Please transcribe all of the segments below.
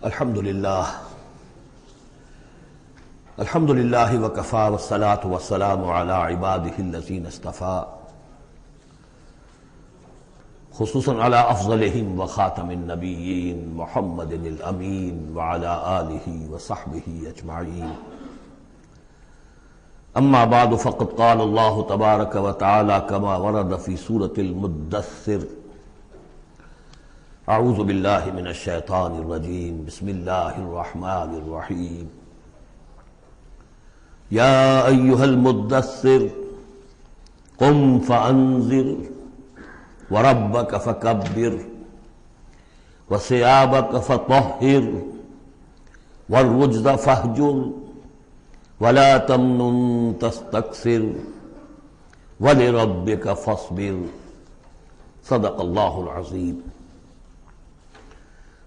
الحمد للہ وکفی والصلاة والسلام علی عباده الذین اصطفى خصوصا علی افضلهم وخاتم النبیین محمد الامین وعلی آلہ وصحبہ اجمعین اما بعد فقد قال اللہ تبارک وتعالی کما ورد فی سورة المدثر اعوذ باللہ من الشیطان الرجیم بسم اللہ الرحمن الرحیم یا ایہا المدثر قم فانذر وربک فکبر وثیابک فطہر والرجز فاہجر ولا تمنن تستکثر ولربک فاصبر صدق اللہ العظیم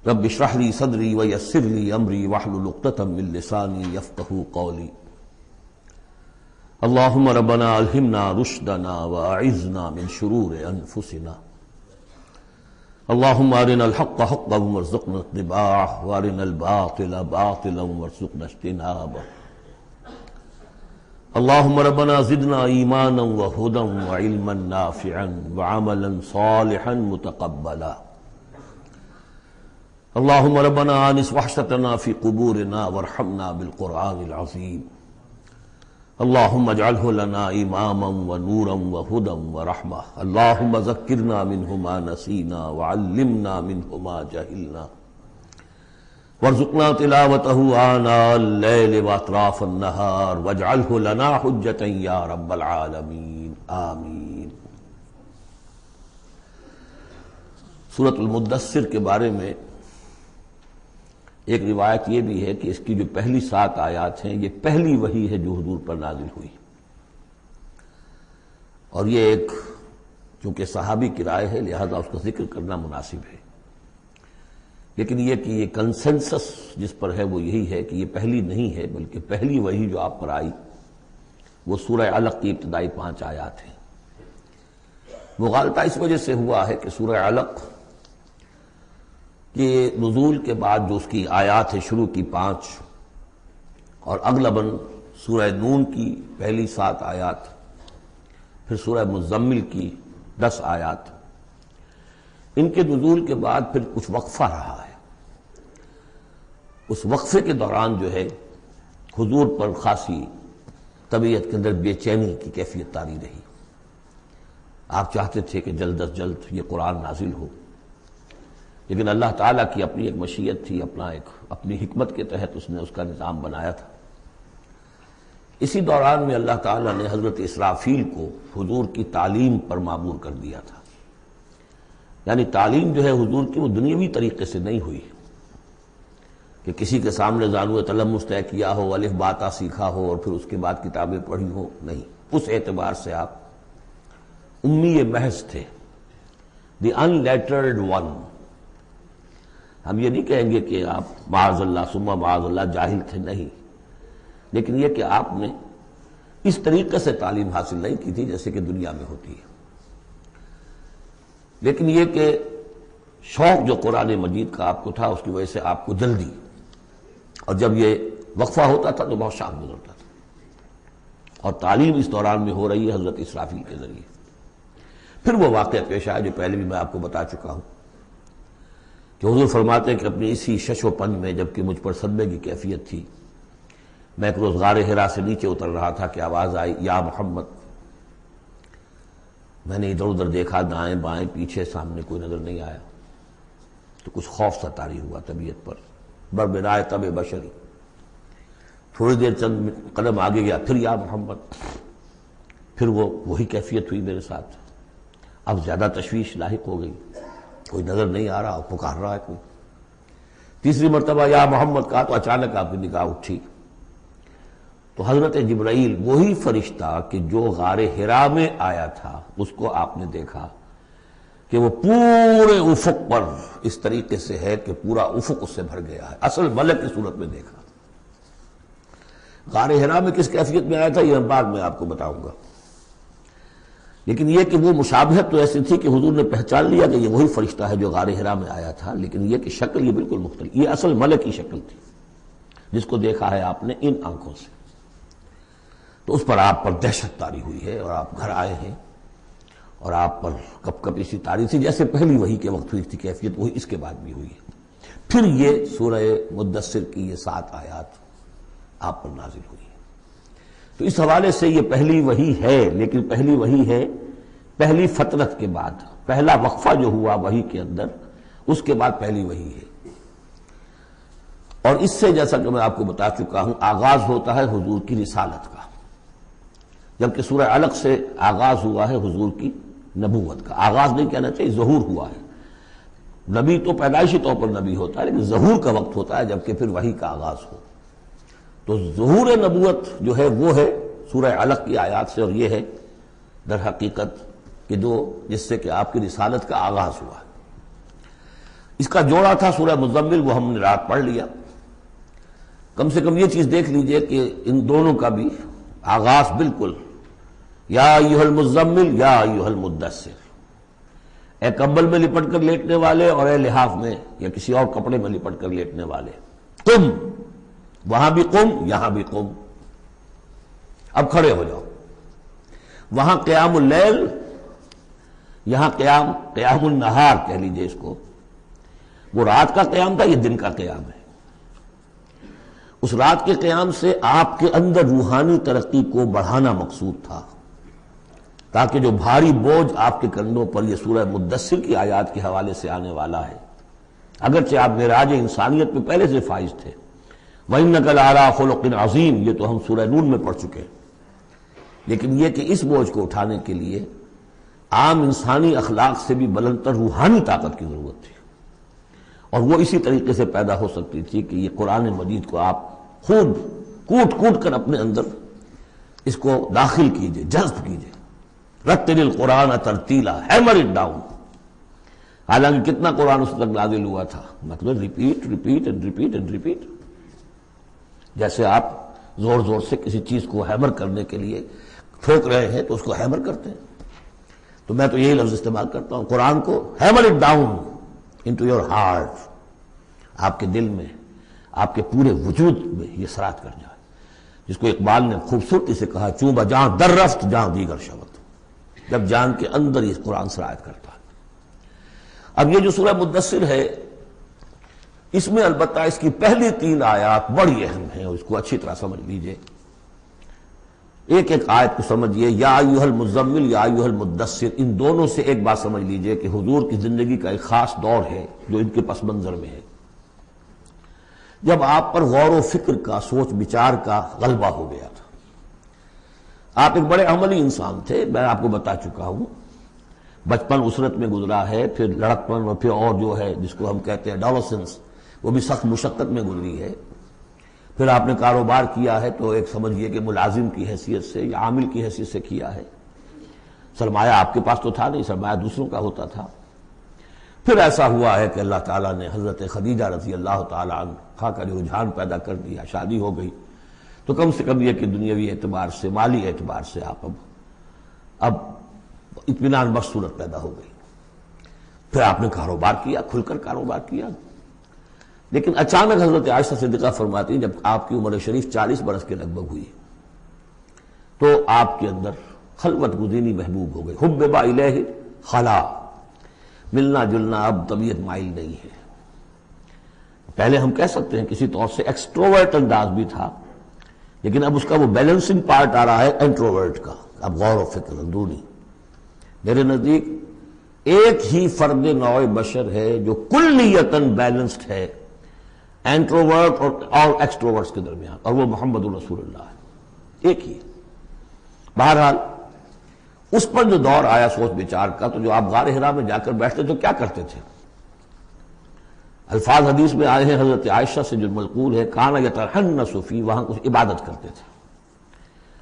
رب اشرح لی صدری ویسر لی امری واحلل عقدۃ من لسانی یفقہوا قولی اللہم ربنا الہمنا رشدنا واعذنا من شرور انفسنا اللہم ارنا الحق حقا وارزقنا اتباعہ وارنا الباطل باطلا وارزقنا اجتنابہ اللہم ربنا زدنا ایمانا وہدا وعلما نافعا وعملا صالحا متقبلا اللہم ربنا آنس وحشتنا فی قبورنا وارحمنا بالقرآن العظیم اللہم اجعلہ لنا اماما ونورا وہدا ورحمہ اللہم ذکرنا منہ ما نسینا وعلمنا منہ ما جہلنا وارزقنا تلاوتہ آناء اللیل واطراف النہار واجعلہ لنا حجتا یا رب العالمین آمین۔ سورۃ المدثر کے بارے میں ایک روایت یہ بھی ہے کہ اس کی جو پہلی 7 آیات ہیں یہ پہلی وحی ہے جو حضور پر نازل ہوئی، اور یہ ایک چونکہ صحابی کی رائے ہے لہذا اس کا ذکر کرنا مناسب ہے، لیکن یہ کہ یہ کنسنسس جس پر ہے وہ یہی ہے کہ یہ پہلی نہیں ہے بلکہ پہلی وحی جو آپ پر آئی وہ سورہ علق کی ابتدائی 5 آیات ہیں۔ مغالطہ اس وجہ سے ہوا ہے کہ سورہ علق کہ نزول کے بعد جو اس کی آیات ہے شروع کی 5 اور اغلباً سورہ نون کی پہلی 7 آیات، پھر سورہ مزمل کی 10 آیات، ان کے نزول کے بعد پھر کچھ وقفہ رہا ہے۔ اس وقفے کے دوران جو ہے حضور پر خاصی طبیعت کے اندر بے چینی کی کیفیت طاری رہی، آپ چاہتے تھے کہ جلد از جلد یہ قرآن نازل ہو، لیکن اللہ تعالیٰ کی اپنی ایک مشیت تھی، اپنی حکمت کے تحت اس نے اس کا نظام بنایا تھا۔ اسی دوران میں اللہ تعالیٰ نے حضرت اسرافیل کو حضور کی تعلیم پر معمور کر دیا تھا، یعنی تعلیم جو ہے حضور کی وہ دنیاوی طریقے سے نہیں ہوئی کہ کسی کے سامنے زانو تلمس طے کیا ہو، الف باتا سیکھا ہو اور پھر اس کے بعد کتابیں پڑھی ہو، نہیں، اس اعتبار سے آپ امی محض تھے، دی ان لیٹرڈ ون۔ ہم یہ نہیں کہیں گے کہ آپ معاذ اللہ ثم معاذ اللہ جاہل تھے، نہیں، لیکن یہ کہ آپ نے اس طریقے سے تعلیم حاصل نہیں کی تھی جیسے کہ دنیا میں ہوتی ہے، لیکن یہ کہ شوق جو قرآن مجید کا آپ کو تھا اس کی وجہ سے آپ کو جلدی، اور جب یہ وقفہ ہوتا تھا تو بہت شام گزرتا تھا، اور تعلیم اس دوران میں ہو رہی ہے حضرت اسرافیل کے ذریعے۔ پھر وہ واقعہ پیش آیا جو پہلے بھی میں آپ کو بتا چکا ہوں کہ حضور فرماتے ہیں کہ اپنی اسی شش و پن میں جبکہ مجھ پر صدمے کی کیفیت تھی، میں ایک روز غار حرا سے نیچے اتر رہا تھا کہ آواز آئی یا محمد۔ میں نے ادھر ادھر دیکھا، دائیں بائیں پیچھے سامنے کوئی نظر نہیں آیا، تو کچھ خوف سا طاری ہوا طبیعت پر، بربرائے طب بشری۔ تھوڑی دیر چند قدم آگے گیا، پھر یا محمد، پھر وہی کیفیت ہوئی میرے ساتھ، اب زیادہ تشویش لاحق ہو گئی، کوئی نظر نہیں آ رہا، پکار رہا ہے کوئی۔ تیسری مرتبہ یا محمد کہا تو اچانک آپ کی نگاہ اٹھی تو حضرت جبرائیل، وہی فرشتہ کہ جو غار حرا میں آیا تھا، اس کو آپ نے دیکھا کہ وہ پورے افق پر اس طریقے سے ہے کہ پورا افق اس سے بھر گیا ہے، اصل ملک کی صورت میں دیکھا۔ غار حرا میں کس کیفیت میں آیا تھا یہ بعد میں آپ کو بتاؤں گا، لیکن یہ کہ وہ مشابہت تو ایسی تھی کہ حضور نے پہچان لیا کہ یہ وہی فرشتہ ہے جو غار حرا میں آیا تھا، لیکن یہ کہ شکل یہ بالکل مختلف، یہ اصل ملک کی شکل تھی جس کو دیکھا ہے آپ نے ان آنکھوں سے۔ تو اس پر آپ پر دہشت طاری ہوئی ہے اور آپ گھر آئے ہیں، اور آپ پر کپ کپ اسی طاری تھی جیسے پہلی وحی کے وقت ہوئی تھی کیفیت، وہی اس کے بعد بھی ہوئی ہے۔ پھر یہ سورہ مدثر کی یہ 7 آیات آپ پر نازل ہوئی ہے۔ تو اس حوالے سے یہ پہلی وحی ہے، لیکن پہلی وحی ہے پہلی فترت کے بعد، پہلا وقفہ جو ہوا وحی کے اندر، اس کے بعد پہلی وحی ہے۔ اور اس سے جیسا کہ میں آپ کو بتا چکا ہوں آغاز ہوتا ہے حضور کی رسالت کا، جبکہ سورہ علق سے آغاز ہوا ہے حضور کی نبوت کا۔ آغاز نہیں کہنا چاہیے، ظہور ہوا ہے۔ نبی تو پیدائشی طور پر نبی ہوتا ہے، لیکن ظہور کا وقت ہوتا ہے جبکہ پھر وحی کا آغاز ہو۔ تو ظہور نبوت جو ہے وہ ہے سورہ علق کی آیات سے، اور یہ ہے در حقیقت کہ جس سے کہ آپ کی رسالت کا آغاز ہوا۔ اس کا جوڑا تھا سورہ مزمل، وہ ہم نے رات پڑھ لیا۔ کم سے کم یہ چیز دیکھ لیجئے کہ ان دونوں کا بھی آغاز بالکل یا ایھا المزمل یا ایھا المدثر، اے کمبل میں لپٹ کر لیٹنے والے اور اے لحاف میں یا کسی اور کپڑے میں لپٹ کر لیٹنے والے، قم، وہاں بھی قم یہاں بھی قم، اب کھڑے ہو جاؤ۔ وہاں قیام اللیل، یہاں قیام النہار کہہ لیجئے اس کو۔ وہ رات کا قیام تھا، یہ دن کا قیام ہے۔ اس رات کے قیام سے آپ کے اندر روحانی ترقی کو بڑھانا مقصود تھا، تاکہ جو بھاری بوجھ آپ کے کندھوں پر یہ سورہ مدثر کی آیات کے حوالے سے آنے والا ہے، اگرچہ آپ معراج انسانیت میں پہلے سے فائز تھے، وَإِنَّكَ لَعَلَىٰ خُلُقٍ عَظِيمٍ، یہ تو ہم سورہ نون میں پڑھ چکے، لیکن یہ کہ اس بوجھ کو اٹھانے کے لیے عام انسانی اخلاق سے بھی بلندتر روحانی طاقت کی ضرورت تھی، اور وہ اسی طریقے سے پیدا ہو سکتی تھی کہ یہ قرآن مجید کو آپ خود کوٹ کر اپنے اندر اس کو داخل کیجئے، جذب کیجئے۔ رتل القرآن ترتیلا، ہیمر اٹ ڈاؤن۔ حالانکہ کتنا قرآن اس تک نازل ہوا تھا، مطلب repeat repeat and repeat and repeat, جیسے آپ زور زور سے کسی چیز کو ہیمر کرنے کے لیے ٹھوک رہے ہیں تو اس کو ہیمر کرتے ہیں۔ تو میں تو یہی لفظ استعمال کرتا ہوں، قرآن کو hammer it down into your heart, آپ کے دل میں، آپ کے پورے وجود میں یہ سرات کر جائے، جس کو اقبال نے خوبصورتی سے کہا، چوں بجاں در رفت جاں دیگر شود، جب جان کے اندر یہ قرآن سرایت کرتا ہے۔ اب یہ جو سورہ مدثر ہے، اس میں البتہ اس کی پہلی 3 آیات بڑی اہم ہیں، اور اس کو اچھی طرح سمجھ لیجئے۔ ایک ایک آیت کو سمجھیے، یا ایھا المزمل یا ایھا المدثر، ان دونوں سے ایک بات سمجھ لیجئے کہ حضور کی زندگی کا ایک خاص دور ہے جو ان کے پس منظر میں ہے، جب آپ پر غور و فکر کا، سوچ بچار کا غلبہ ہو گیا تھا۔ آپ ایک بڑے عملی انسان تھے، میں آپ کو بتا چکا ہوں، بچپن اسرت میں گزرا ہے، پھر لڑکپن اور پھر اور جو ہے جس کو ہم کہتے ہیں ایڈولسنس، وہ بھی سخت مشقت میں گزری ہے۔ پھر آپ نے کاروبار کیا ہے تو ایک سمجھیے کہ ملازم کی حیثیت سے یا عامل کی حیثیت سے کیا ہے، سرمایہ آپ کے پاس تو تھا نہیں، سرمایہ دوسروں کا ہوتا تھا۔ پھر ایسا ہوا ہے کہ اللہ تعالیٰ نے حضرت خدیجہ رضی اللہ تعالیٰ عنہا کا جو رجحان پیدا کر دیا، شادی ہو گئی، تو کم سے کم یہ کہ دنیاوی اعتبار سے، مالی اعتبار سے آپ اب اطمینان بخش صورت پیدا ہو گئی۔ پھر آپ نے کاروبار کیا، کھل کر کاروبار کیا، لیکن اچانک حضرت عائشہ صدیقہ فرماتی ہیں جب آپ کی عمر شریف 40 برس کے لگ بھگ ہوئی تو آپ کے اندر خلوت گزینی محبوب ہو گئی، حبب الیہ خلا، ملنا جلنا اب طبیعت مائل نہیں ہے۔ پہلے ہم کہہ سکتے ہیں کسی طور سے ایکسٹروورٹ انداز بھی تھا، لیکن اب اس کا وہ بیلنسنگ پارٹ آ رہا ہے انٹروورٹ کا، اب غور و فکر اندرونی۔ میرے نزدیک ایک ہی فرد نوع بشر ہے جو کلیتاً بیلنسڈ ہے انٹروورٹ اور ایکسٹروورٹس کے درمیان، اور وہ محمد الرسول اللہ ہے، ایک ہی۔ بہرحال اس پر جو دور آیا سوچ بچار کا، تو جو آپ غار حرا میں جا کر بیٹھتے تو کیا کرتے تھے؟ الفاظ حدیث میں آئے ہیں، حضرت عائشہ سے جو منقول ہے، کان یتحنث فی، وہاں کچھ عبادت کرتے تھے۔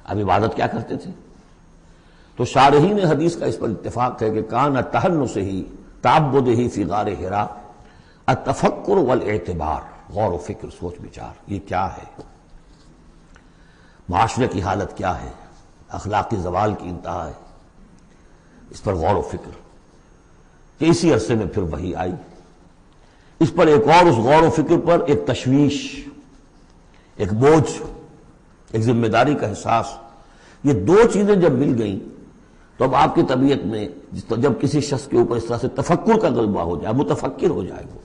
اب عبادت کیا کرتے تھے؟ تو شارحین حدیث کا اس پر اتفاق ہے کہ کان تحنثہ تعبدہ فی غار حرا التفکر والاعتبار، غور و فکر، سوچ بچار، یہ کیا ہے، معاشرے کی حالت کیا ہے، اخلاقی زوال کی انتہا ہے، اس پر غور و فکر کہ اسی عرصے میں پھر وحی آئی. اس پر ایک اور، اس غور و فکر پر ایک تشویش، ایک بوجھ، ایک ذمہ داری کا احساس. یہ دو چیزیں جب مل گئیں تو اب آپ کی طبیعت میں جب کسی شخص کے اوپر اس طرح سے تفکر کا غلبہ ہو جائے، متفکر ہو جائے وہ،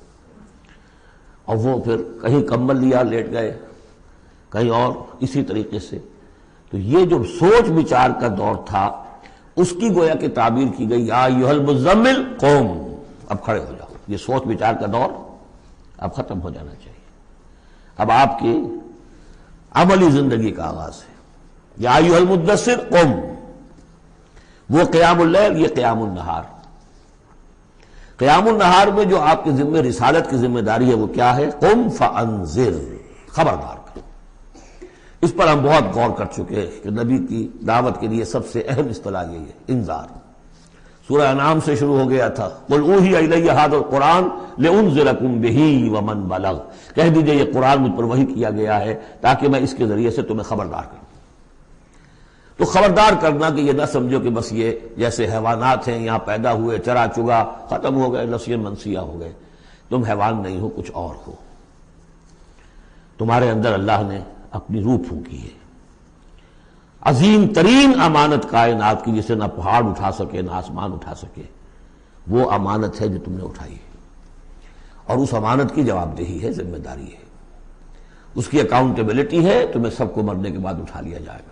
اور وہ پھر کہیں کمبل لیا لیٹ گئے، کہیں اور اسی طریقے سے، تو یہ جو سوچ بچار کا دور تھا اس کی گویا کہ تعبیر کی گئی یا ایھا المزمل قوم، اب کھڑے ہو جاؤ. یہ سوچ بچار کا دور اب ختم ہو جانا چاہیے. اب آپ کی عملی زندگی کا آغاز ہے. یا ایھا المدثر قم، وہ قیام اللیل، یہ قیام النہار. قیام النہار میں جو آپ کے ذمہ رسالت کی ذمہ داری ہے وہ کیا ہے؟ قم فانذر، خبردار کرو. اس پر ہم بہت غور کر چکے ہیں کہ نبی کی دعوت کے لیے سب سے اہم اصطلاح یہی ہے، انذار. سورہ انعام سے شروع ہو گیا تھا، قل اوحی الی ھذا القرآن لانذرکم بہ ومن بلغ، کہہ دیجئے یہ قرآن مجھ پر وحی کیا گیا ہے تاکہ میں اس کے ذریعے سے تمہیں خبردار کروں. تو خبردار کرنا کہ یہ نہ سمجھو کہ بس یہ جیسے حیوانات ہیں یہاں پیدا ہوئے، چرا چگا، ختم ہو گئے، نسیاں منسیہ ہو گئے. تم حیوان نہیں ہو، کچھ اور ہو. تمہارے اندر اللہ نے اپنی روح پھونکی ہے، عظیم ترین امانت کائنات کی، جسے نہ پہاڑ اٹھا سکے نہ آسمان اٹھا سکے. وہ امانت ہے جو تم نے اٹھائی ہے، اور اس امانت کی جواب دہی ہے، ذمہ داری ہے، اس کی اکاؤنٹیبلٹی ہے. تمہیں سب کو مرنے کے بعد اٹھا لیا جائے گا.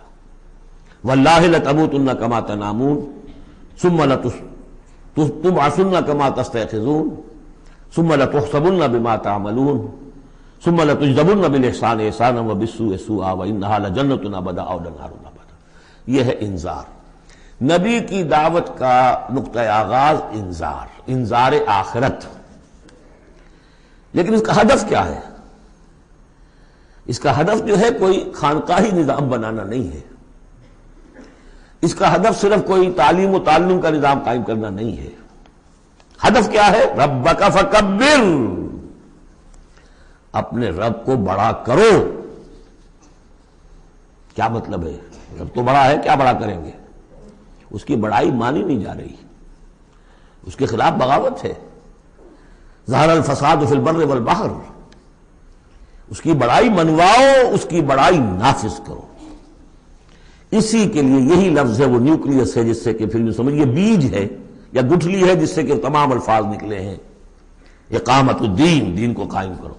واللہ لتموتن کما تنامون ثم تبعثن کما تستيقظون ثم لتحسبن بما تعملون ثم لتجزون بالاحسان احسانا وبالسوء سوءا وانها لجنة ابدا او نار ابدا. یہ ہے انذار. نبی کی دعوت کا نقطۂ آغاز انذار، انذار آخرت. لیکن اس کا ہدف کیا ہے؟ اس کا ہدف جو ہے کوئی خانقاہی نظام بنانا نہیں ہے. اس کا ہدف صرف کوئی تعلیم و تعلم کا نظام قائم کرنا نہیں ہے. ہدف کیا ہے؟ ربک فکبر، اپنے رب کو بڑا کرو. کیا مطلب ہے؟ رب تو بڑا ہے، کیا بڑا کریں گے؟ اس کی بڑائی مانی نہیں جا رہی، اس کے خلاف بغاوت ہے. ظہر الفساد فی البر والبحر، اس کی بڑائی منواؤ، اس کی بڑائی نافذ کرو. اسی کے لیے یہی لفظ ہے، وہ نیوکلیس ہے جس سے کہ پھر بھی سمجھیے بیج ہے یا گٹھلی ہے جس سے کہ تمام الفاظ نکلے ہیں. اقامت الدین، دین کو قائم کرو.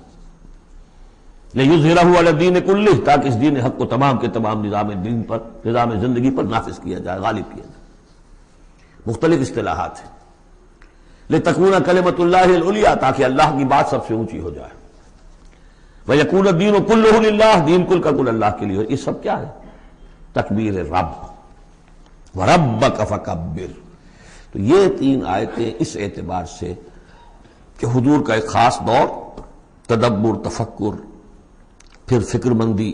لِیُظْہِرَہُ عَلَى الدِّینِ کُلِّہ، تاکہ اس دین حق کو تمام کے تمام نظام دین پر، نظام زندگی پر نافذ کیا جائے، غالب کیا جائے. مختلف اصطلاحات ہیں. لِتَکُونَ کَلِمَۃُ اللہِ الْعُلْیَا، تاکہ اللہ کی بات سب سے اونچی ہو جائے. وَیَکُونَ الدِّینُ کُلُّہُ لِلَّهِ، دین کل کا کل اللہ کے لیے. یہ سب کیا ہے؟ تکبیر رب. وَرَبَّکَ فَکَبِّرْ. تو یہ تین آیتیں اس اعتبار سے کہ حضور کا ایک خاص دور، تدبر، تفکر، پھر فکر مندی،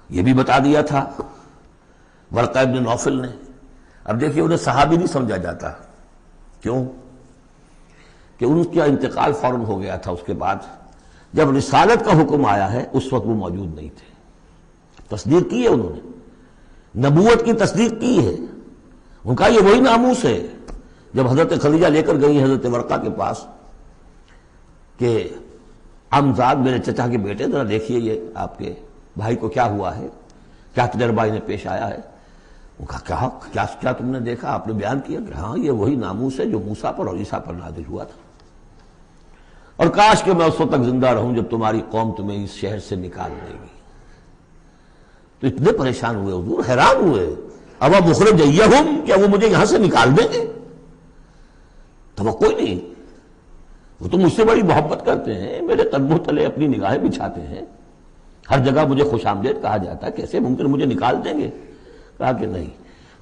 یہ بھی بتا دیا تھا ورقہ ابن نوفل نے. اب دیکھیے انہیں صحابی نہیں سمجھا جاتا. کیوں؟ کہ ان کا انتقال فوراً ہو گیا تھا. اس کے بعد جب رسالت کا حکم آیا ہے اس وقت وہ موجود نہیں تھے. تصدیق کی ہے انہوں نے، نبوت کی تصدیق کی ہے. ان کا یہ وہی ناموس ہے. جب حضرت خدیجہ لے کر گئی حضرت ورقہ کے پاس کہ عمزاد میرے چچا کے بیٹے، ذرا دیکھیے یہ آپ کے بھائی کو کیا ہوا ہے، کیا تجربہ انہیں پیش آیا ہے. وہ کہا کیا تم نے دیکھا؟ آپ نے بیان کیا کہ ہاں یہ وہی ناموس ہے جو موسیٰ پر اور عیسیٰ پر نازل ہوا تھا، اور کاش کہ میں اس وقت تک زندہ رہوں جب تمہاری قوم تمہیں اس شہر سے نکال دے گی. تو اتنے پریشان ہوئے حضور، حیران ہوئے. اب مخرجیہم، کیا وہ مجھے یہاں سے نکال دیں گے؟ توقع نہیں. وہ تو مجھ سے بڑی محبت کرتے ہیں، میرے قدموں تلے اپنی نگاہیں بچھاتے ہیں، ہر جگہ مجھے خوش آمدید کہا جاتا ہے، کیسے ممکن مجھے نکال دیں گے؟ کہا کہ نہیں،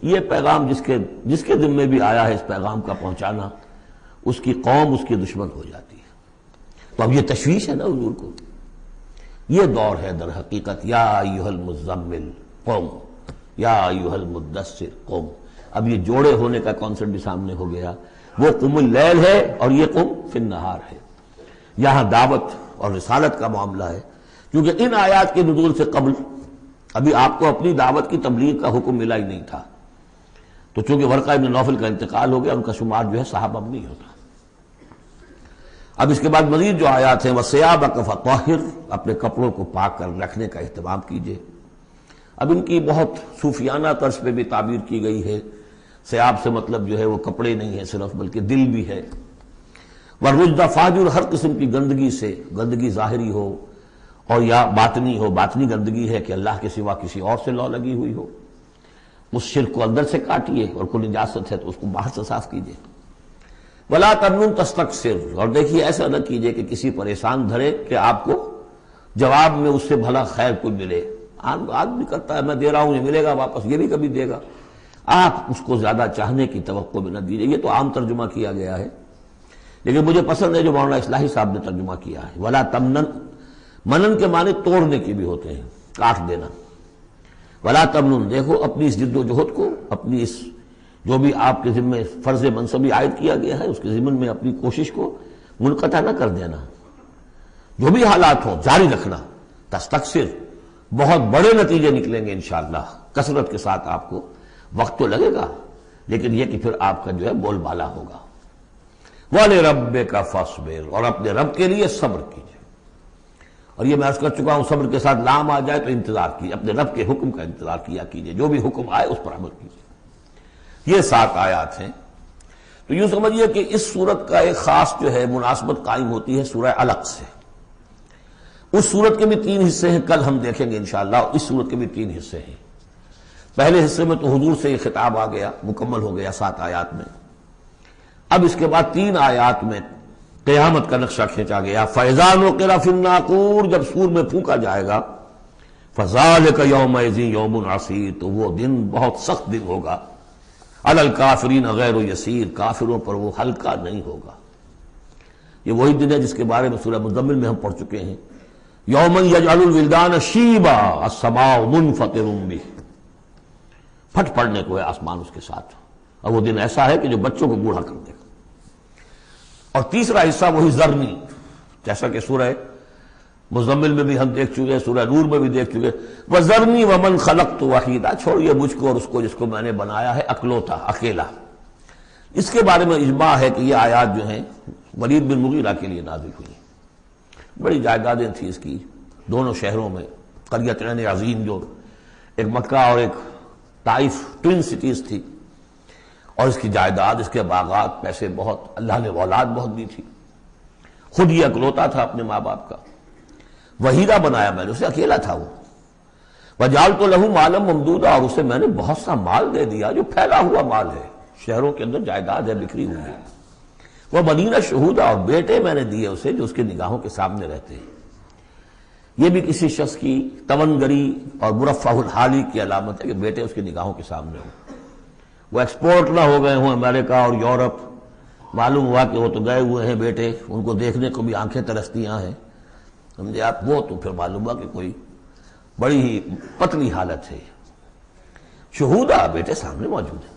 یہ پیغام جس کے ذمے بھی آیا ہے اس پیغام کا پہنچانا، اس کی قوم اس کی دشمن ہو جاتی ہے. تو اب یہ تشویش ہے نا حضور کو. یہ دور ہے در حقیقت یا ایھا المزمل قم، یا ایھا المدثر قم. اب یہ جوڑے ہونے کا کانسیپٹ بھی سامنے ہو گیا. وہ قم اللیل ہے اور یہ قم فی النہار ہے. یہاں دعوت اور رسالت کا معاملہ ہے، کیونکہ ان آیات کے نزول سے قبل ابھی آپ کو اپنی دعوت کی تبلیغ کا حکم ملا ہی نہیں تھا. تو چونکہ ورقہ ابن نوفل کا انتقال ہو گیا، ان کا شمار جو ہے صحابہ میں نہیں ہوتا۔ اب اس کے بعد مزید جو آیات ہیں، وَثِيَابَكَ فَطَهِّرْ، اپنے کپڑوں کو پاک کر رکھنے کا اہتمام کیجیے۔ اب ان کی بہت صوفیانہ طرز پہ بھی تعبیر کی گئی ہے۔ ثیاب سے مطلب جو ہے وہ کپڑے نہیں ہے صرف، بلکہ دل بھی ہے۔ وَالرُّجْزَ فَاجُر، ہر قسم کی گندگی سے، گندگی ظاہری ہو اور یا باطنی ہو۔ باطنی گندگی ہے کہ اللہ کے سوا کسی اور سے لو لگی ہوئی ہو، اس شرک کو اندر سے کاٹیے، اور کوئی نجاست ہے تو اس کو باہر سے صاف کیجیے۔ وَلَا تَمْنُن تَسْتَكْثِرْ، اور دیکھیے ایسا نہ کیجیے کہ کسی پریشان دھرے کہ آپ کو جواب میں اس سے بھلا خیر کوئی ملے۔ آدمی کرتا ہے میں دے رہا ہوں، یہ ملے گا واپس، یہ بھی کبھی دے گا، آپ اس کو زیادہ چاہنے کی توقع میں نہ دیجیے۔ یہ تو عام ترجمہ کیا گیا ہے، لیکن مجھے پسند ہے جو مولانا اصلاحی صاحب نے ترجمہ کیا ہے۔ وَلَا تَمْنُن، منن کے معنی توڑنے کی بھی ہوتے ہیں، کاٹ دینا۔ وَلَا تَمْنُن، دیکھو اپنی اس جد و جہد کو، اپنی اس جو بھی آپ کے ذمہ فرض منصبی عائد کیا گیا ہے، اس کے ضمن میں اپنی کوشش کو منقطع نہ کر دینا، جو بھی حالات ہوں جاری رکھنا۔ تستکثر، بہت بڑے نتیجے نکلیں گے انشاءاللہ، کثرت کے ساتھ آپ کو وقت تو لگے گا، لیکن یہ کہ پھر آپ کا جو ہے بول بالا ہوگا۔ وَلِرَبِّكَ فَاصْبِرْ، اور اپنے رب کے لیے صبر کیجیے۔ اور یہ میں عرض کر چکا ہوں، صبر کے ساتھ لام آ جائے تو انتظار کیجیے، اپنے رب کے حکم کا انتظار کیا کیجیے، جو بھی حکم آئے اس پر عمل کیجیے۔ یہ 7 آیات ہیں۔ تو یوں سمجھیے کہ اس سورت کا ایک خاص جو ہے مناسبت قائم ہوتی ہے سورہ علق سے۔ اس سورت کے بھی 3 حصے ہیں، کل ہم دیکھیں گے انشاءاللہ۔ اس سورت کے بھی 3 حصے ہیں۔ پہلے حصے میں تو حضور سے یہ خطاب آ گیا، مکمل ہو گیا 7 آیات میں۔ اب اس کے بعد 3 آیات میں قیامت کا نقشہ کھینچا گیا۔ فَإِذَا نُقِرَ فِي النَّاقُورِ، جب سور میں پھونکا جائے گا، فَذَلِكَ يَوْمَئِذٍ يَوْمٌ عَسِيرٌ، تو وہ دن بہت سخت دن ہوگا۔ عَلَى الْكَافِرِينَ غَيْرُ يَسِيرٌ، کافروں پر وہ ہلکا نہیں ہوگا۔ یہ وہی دن ہے جس کے بارے میں سورہ مزمل میں ہم پڑھ چکے ہیں۔ یوم یجعل الولدان شیبا السماء منفطر بہ، پھٹ پڑنے کو ہے آسمان اس کے ساتھ، اور وہ دن ایسا ہے کہ جو بچوں کو بوڑھا کر دے گا۔ اور تیسرا حصہ وہی ذرنی، جیسا کہ سورہ مزمل میں بھی ہم دیکھ چکے، سورہ نور میں بھی دیکھ چکے۔ وَذَرْنِي وَمَنْ خَلَقْتُ وَحِيدًا، چھوڑیے مجھ کو اور اس کو جس کو میں نے بنایا ہے اکلوتا، اکیلا۔ اس کے بارے میں اجماع ہے کہ یہ آیات جو ہیں ولید بن مغیرہ کے لیے نازل ہوئی۔ بڑی جائیدادیں تھیں اس کی دونوں شہروں میں، قریتین عظیم، جو ایک مکہ اور ایک طائف، ٹوین سٹیز تھی، اور اس کی جائیداد، اس کے باغات، پیسے بہت، اللہ نے اولاد بہت دی تھی۔ خود یہ اکلوتا تھا اپنے ماں باپ کا، وحیدہ بنایا میں نے اسے، اکیلا تھا وہ۔ وَجَعَلْتُ لَهُ مَالًا مَمْدُودًا، اور اسے میں نے بہت سا مال دے دیا جو پھیلا ہوا مال ہے، شہروں کے اندر جائیداد ہے بکھری ہوئی ہے۔ وَبَنِينَ شُهُودًا، اور بیٹے میں نے دیے اسے جو اس کے نگاہوں کے سامنے رہتے ہیں۔ یہ بھی کسی شخص کی تونگری اور مرفہ الحالی کی علامت ہے کہ بیٹے اس کی نگاہوں کے سامنے ہوں، وہ ایکسپورٹ نہ ہو گئے ہوں امریکہ اور یورپ، معلوم ہوا کہ وہ تو گئے ہوئے ہیں بیٹے، ان کو دیکھنے کو بھی آنکھیں ترستیاں ہیں، سمجھے آپ، وہ تو پھر معلوم ہوا کہ کوئی بڑی ہی پتلی حالت ہے۔ شہودہ، بیٹے سامنے موجود ہیں۔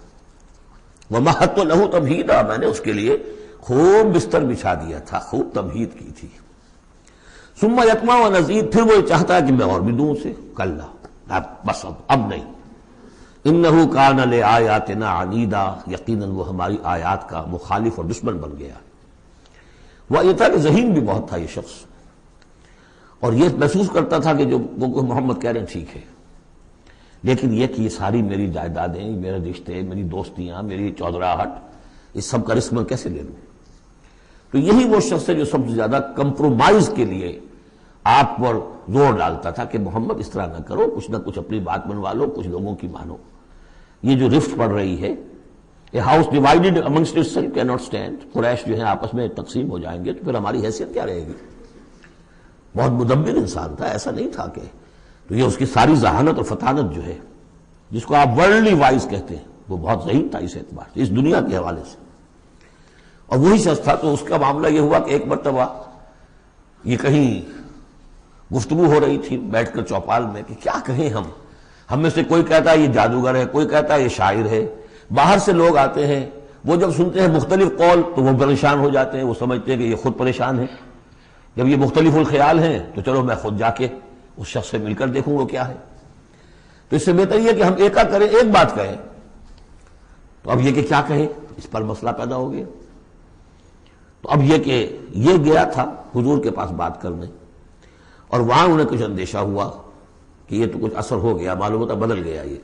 وَمَهَّدتُّ لَهُ تَمْهِيدًا، میں نے اس کے لیے خوب بستر بچھا دیا تھا، خوب تمہید کی تھی۔ ثُمَّ يَطْمَعُ أَنْ أَزِيدَ، پھر وہ چاہتا ہے کہ میں اور بھی دوں اسے، کلا، بس اب نہیں۔ إِنَّهُ كَانَ لِآيَاتِنَا عَنِيدًا، یقیناً وہ ہماری آیات کا مخالف اور دشمن بن گیا۔ وہ یہ تھا کہ ذہین بھی بہت تھا یہ شخص، اور یہ محسوس کرتا تھا کہ جو وہ محمد کہہ رہے ہیں ٹھیک ہے، لیکن یہ کہ یہ ساری میری جائیدادیں، میرے رشتے، میری دوستیاں، میری چودراہٹ، اس سب کا رسک میں کیسے لے لوں؟ تو یہی وہ شخص ہے جو سب سے زیادہ کمپرومائز کے لیے آپ پر زور ڈالتا تھا کہ محمد اس طرح نہ کرو، کچھ نہ کچھ اپنی بات منوا لو، کچھ لوگوں کی مانو۔ یہ جو رفت پڑ رہی ہے، a house divided amongst itself can not stand, Quraysh جو ہیں آپس میں تقسیم ہو جائیں گے تو پھر ہماری حیثیت کیا رہے گی؟ بہت مدبر انسان تھا، ایسا نہیں تھا کہ، تو یہ اس کی ساری ذہانت اور فطانت جو ہے، جس کو آپ ورلڈلی وائز کہتے ہیں، وہ بہت ذہین تھا اس اعتبار سے، اس دنیا کے حوالے سے۔ اور وہی شخص تھا، تو اس کا معاملہ یہ ہوا کہ ایک مرتبہ یہ کہیں گفتگو ہو رہی تھی بیٹھ کر چوپال میں کہ کیا کہیں ہم میں سے کوئی کہتا ہے یہ جادوگر ہے، کوئی کہتا ہے یہ شاعر ہے، باہر سے لوگ آتے ہیں، وہ جب سنتے ہیں مختلف قول تو وہ پریشان ہو جاتے ہیں، وہ سمجھتے ہیں کہ یہ خود پریشان ہے، جب یہ مختلف الخیال ہیں تو چلو میں خود جا کے اس شخص سے مل کر دیکھوں وہ کیا ہے۔ تو اس سے بہتر یہ کہ ہم ایک بات کہیں تو اب یہ کہ کیا کہیں، اس پر مسئلہ پیدا ہو گیا۔ تو اب یہ کہ یہ گیا تھا حضور کے پاس بات کرنے، اور وہاں انہیں کچھ اندیشہ ہوا کہ یہ تو کچھ اثر ہو گیا، معلوم ہوتا بدل گیا۔ یہ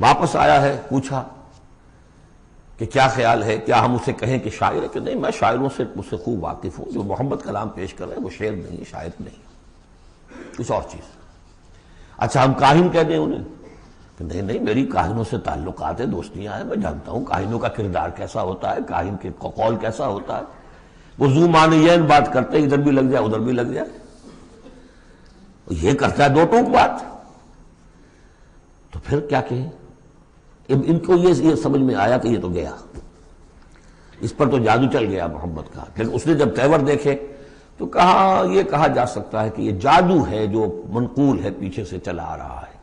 واپس آیا ہے، پوچھا کہ کیا خیال ہے، کیا ہم اسے کہیں کہ شاعر ہے؟ کہ نہیں، میں شاعروں سے مجھ سے خوب واقف ہوں، جو محمد کلام پیش کر رہے ہیں وہ شعر نہیں، شاعر نہیں، کچھ اور چیز۔ اچھا ہم کاہن کہہ دیں انہیں؟ کہ نہیں نہیں، میری کاہنوں سے تعلقات ہیں، دوستیاں ہیں، میں جانتا ہوں کاہنوں کا کردار کیسا ہوتا ہے، کاہن کے قول کیسا ہوتا ہے، وہ ذو معنیین بات کرتے، ادھر بھی لگ جائے ادھر بھی لگ جائے، یہ کرتا ہے دو ٹوک بات۔ تو پھر کیا کہیں؟ ان کو یہ سمجھ میں آیا کہ یہ تو گیا، اس پر تو جادو چل گیا محمد کا۔ لیکن اس نے جب تیور دیکھے تو کہا، یہ کہا جا سکتا ہے کہ یہ جادو ہے جو منقول ہے، پیچھے سے چلا آ رہا ہے۔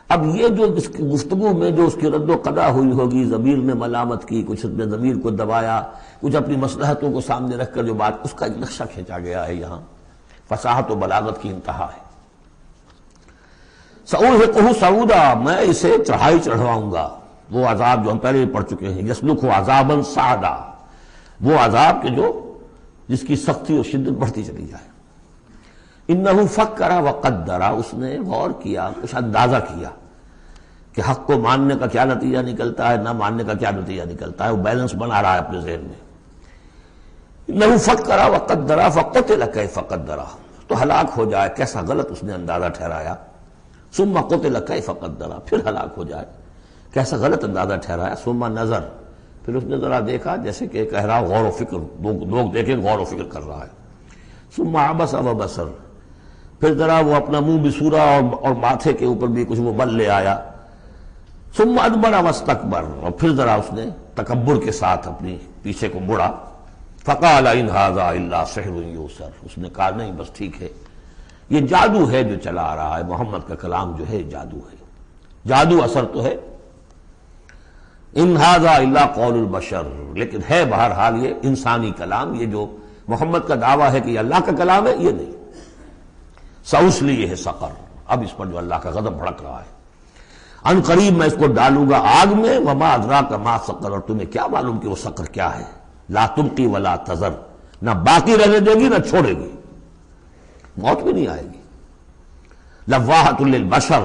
اب یہ جو اس کی گفتگو میں جو اس کی رد و قدا ہوئی ہوگی، ضمیر نے ملامت کی، کچھ اس نے ضمیر کو دبایا، کچھ اپنی مصلحتوں کو سامنے رکھ کر جو بات، اس کا ایک نقشہ کھینچا گیا ہے یہاں، فصاحت و بلاغت کی انتہا ہے۔ سأرهقه صعودا، میں اسے چڑھائی چڑھواؤں گا، وہ عذاب جو ہم پہلے پڑھ چکے ہیں، یسلکہ عذابا صعدا، وہ عذاب کے جو جس کی سختی اور شدت بڑھتی چلی جائے۔ انہ فکر وقدر، اس نے غور کیا، کچھ اندازہ کیا کہ حق کو ماننے کا کیا نتیجہ نکلتا ہے، نہ ماننے کا کیا نتیجہ نکلتا ہے، وہ بیلنس بنا رہا ہے اپنے ذہن میں۔ انہ فکر وقدر فقتل کیف قدر، تو ہلاک ہو جائے، کیسا غلط اس نے اندازہ ٹھہرایا۔ ثم قتل کیف قدر، پھر ہلاک ہو جائے، کیسا غلط اندازہ ٹھہرایا۔ ثم نظر، پھر اس نے ذرا دیکھا، جیسے کہ کہہ رہا غور و فکر، لوگ دیکھیں غور و فکر کر رہا ہے۔ ثم عبس وبصر، پھر ذرا وہ اپنا منہ بسورا اور ماتھے کے اوپر بھی کچھ وہ بل لے آیا۔ ثم ادبر واستکبر، اور پھر ذرا اس نے تکبر کے ساتھ اپنی پیچھے کو مڑا۔ فقال ان ھذا الا سحر یؤثر، اس نے کہا نہیں بس ٹھیک ہے، یہ جادو ہے جو چلا آ رہا ہے، محمد کا کلام جو ہے جادو ہے، جادو اثر تو ہے۔ ان ھذا الا قول البشر، لیکن ہے بہرحال یہ انسانی کلام، یہ جو محمد کا دعویٰ ہے کہ یہ اللہ کا کلام ہے، یہ نہیں۔ سأصلیہ سقر، اب اس پر جو اللہ کا غضب بھڑک رہا ہے، ان قریب میں اس کو ڈالوں گا آگ میں۔ وما ادراک ما سقر، اور تمہیں کیا معلوم کہ وہ سقر کیا ہے۔ لا تبقی ولا تذر، نہ باقی رہنے دے گی نہ چھوڑے گی، موت بھی نہیں آئے گی۔ لواحۃ للبشر،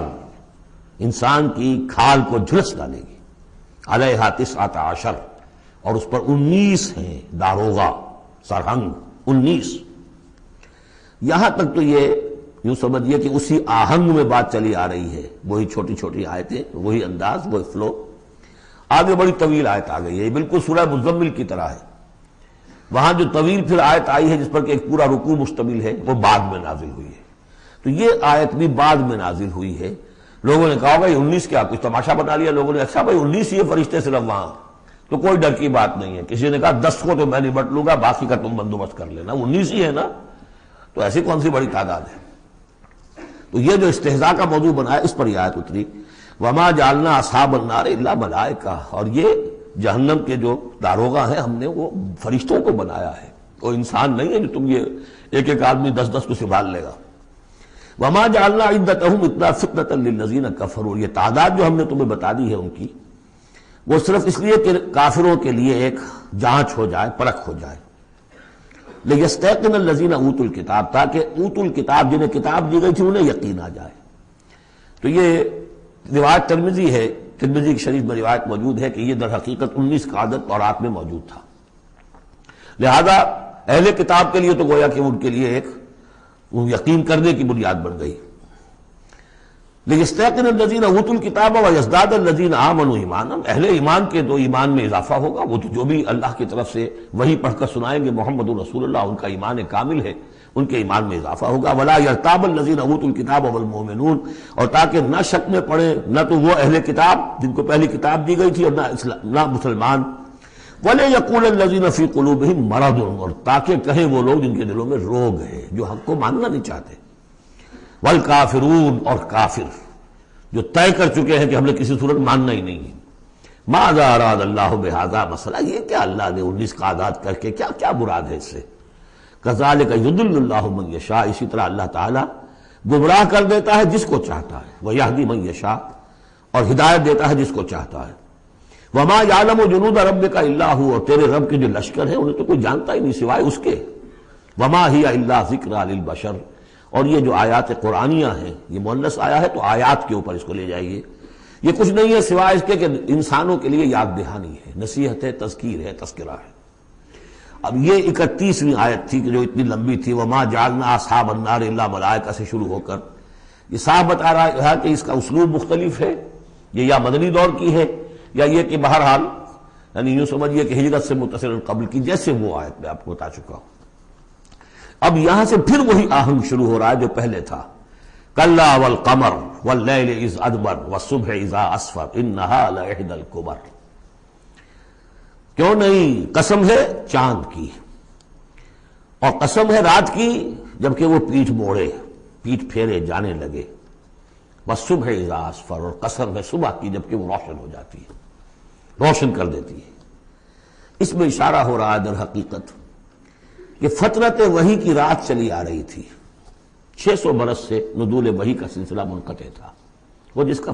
انسان کی کھال کو جھلس ڈالے گی۔ علیہا 19، اور اس پر 19 ہیں داروغہ، سرہنگ 19۔ یہاں تک تو یہ یوں سمجھیے کہ اسی آہنگ میں بات چلی آ رہی ہے، وہی چھوٹی چھوٹی آیتیں، وہی انداز، وہی فلو۔ آگے بڑی طویل آیت آ گئی ہے، یہ بالکل سورہ مزمل کی طرح ہے۔ وہاں جو طویل پھر آیت آئی ہے جس پر کہ ایک پورا رکوع مشتمل ہے، وہ بعد میں نازل ہوئی ہے۔ تو یہ آیت بھی بعد میں نازل ہوئی ہے۔ لوگوں نے کہا ہوگا یہ 19 کیا، کچھ تماشا بنا لیا لوگوں نے، اچھا بھائی 19 یہ فرشتے صرف وہاں، تو کوئی ڈر کی بات نہیں ہے۔ کسی نے کہا 10 کو تو میں نبٹ لوں گا، باقی کا تم بندوبست کر لینا، 19 ہی ہے نا، تو ایسی کون سی بڑی تعداد ہے۔ تو یہ جو استہزاء کا موضوع بنایا، اس پر یہ آیت اتری۔ وما جعلنا اصحاب النار الا ملائکہ، اور یہ جہنم کے جو داروغہ ہیں ہم نے وہ فرشتوں کو بنایا ہے، وہ انسان نہیں ہے جو تم یہ ایک ایک آدمی 10 کو سنبھال لے گا۔ وما جعلنا عدتهم الا فتنة للذین کفروا، یہ تعداد جو ہم نے تمہیں بتا دی ہے ان کی، وہ صرف اس لیے کہ کافروں کے لیے ایک جانچ ہو جائے، پرکھ ہو جائے۔ لیستیقن الذین اوتوا الکتاب، تاکہ اوتوا الکتاب جنہیں کتاب دی گئی تھی انہیں یقین آ جائے۔ تو یہ روایت ترمذی ہے، ترمذی کی شریف میں روایت موجود ہے کہ یہ در حقیقت 19 کا عدد تورات میں موجود تھا، لہذا اہل کتاب کے لیے تو گویا کہ ان کے لیے ایک یقین کرنے کی بنیاد بن گئی۔ لیستیقن الذین اوتوا الکتاب ویزداد الذین آمنوا ایمانا، اہل ایمان کے تو ایمان میں اضافہ ہوگا، وہ تو جو بھی اللہ کی طرف سے وہی پڑھ کر سنائیں گے محمد رسول اللہ، ان کا ایمان کامل ہے، ان کے ایمان میں اضافہ ہوگا۔ ولا یرتاب الذین اوتوا الکتاب والمؤمنون، اور تاکہ نہ شک میں پڑے نہ تو وہ اہل کتاب جن کو پہلی کتاب دی گئی تھی اور نہ مسلمان۔ وَلَيَقُولَ الَّذِينَ فِي قُلُوبِهِم مَرَضٌ، اور تاکہ کہیں وہ لوگ جن کے دلوں میں روگ ہے، جو حق کو ماننا نہیں چاہتے۔ والکافرون، اور کافر جو طے کر چکے ہیں کہ ہم نے کسی صورت ماننا ہی نہیں ہے۔ ماذا اراد اللہ بہذا، مسئلہ یہ کیا اللہ نے 19 کا اعداد کر کے کیا مراد ہے اس سے۔ کذالک یضل اللہ من یشاء، اسی طرح اللہ تعالیٰ گمراہ کر دیتا ہے جس کو چاہتا ہے، ویہدی من یشاء، اور ہدایت دیتا ہے جس کو چاہتا ہے۔ وما یعلم جنود ربک الا هو، اور تیرے رب کے جو لشکر ہیں انہیں تو کوئی جانتا ہی نہیں سوائے اس کے. وما ہی الا ذکر للبشر، اور یہ جو آیات قرآنیہ ہیں، یہ مؤنث آیا ہے تو آیات کے اوپر اس کو لے جائیے، یہ کچھ نہیں ہے سوائے اس کے کہ انسانوں کے لیے یاد دہانی ہے، نصیحت ہے، تذکیر ہے، تذکرہ ہے. اب یہ 31ویں آیت تھی کہ جو اتنی لمبی تھی، وما جعلنا اصحاب النار الا ملائکہ سے شروع ہو کر یہ صاحب بتا رہا ہے کہ اس کا اسلوب مختلف ہے، یہ یا مدنی دور کی ہے یا یہ کہ بہرحال یعنی یوں سمجھیے کہ ہجرت سے متصل قبل کی، جیسے وہ آیت میں آپ کو بتا چکا ہوں. اب یہاں سے پھر وہی آہنگ شروع ہو رہا ہے جو پہلے تھا. کلا والقمر واللیل اذ ادبر والصبح اذا اسفر انہا لإحدی الکبر. کیوں نہیں، قسم ہے چاند کی، اور قسم ہے رات کی جبکہ وہ پیٹھ موڑے، پیٹھ پھیرے جانے لگے. والصبح اذا اسفر، اور قسم ہے صبح کی جبکہ وہ روشن ہو جاتی ہے، روشن کر دیتی ہے. اس میں اشارہ ہو رہا ہے در حقیقت کہ فترت وحی کی رات چلی آ رہی تھی. 600 برس سے نزول وحی کا سلسلہ منقطع تھا، وہ جس کا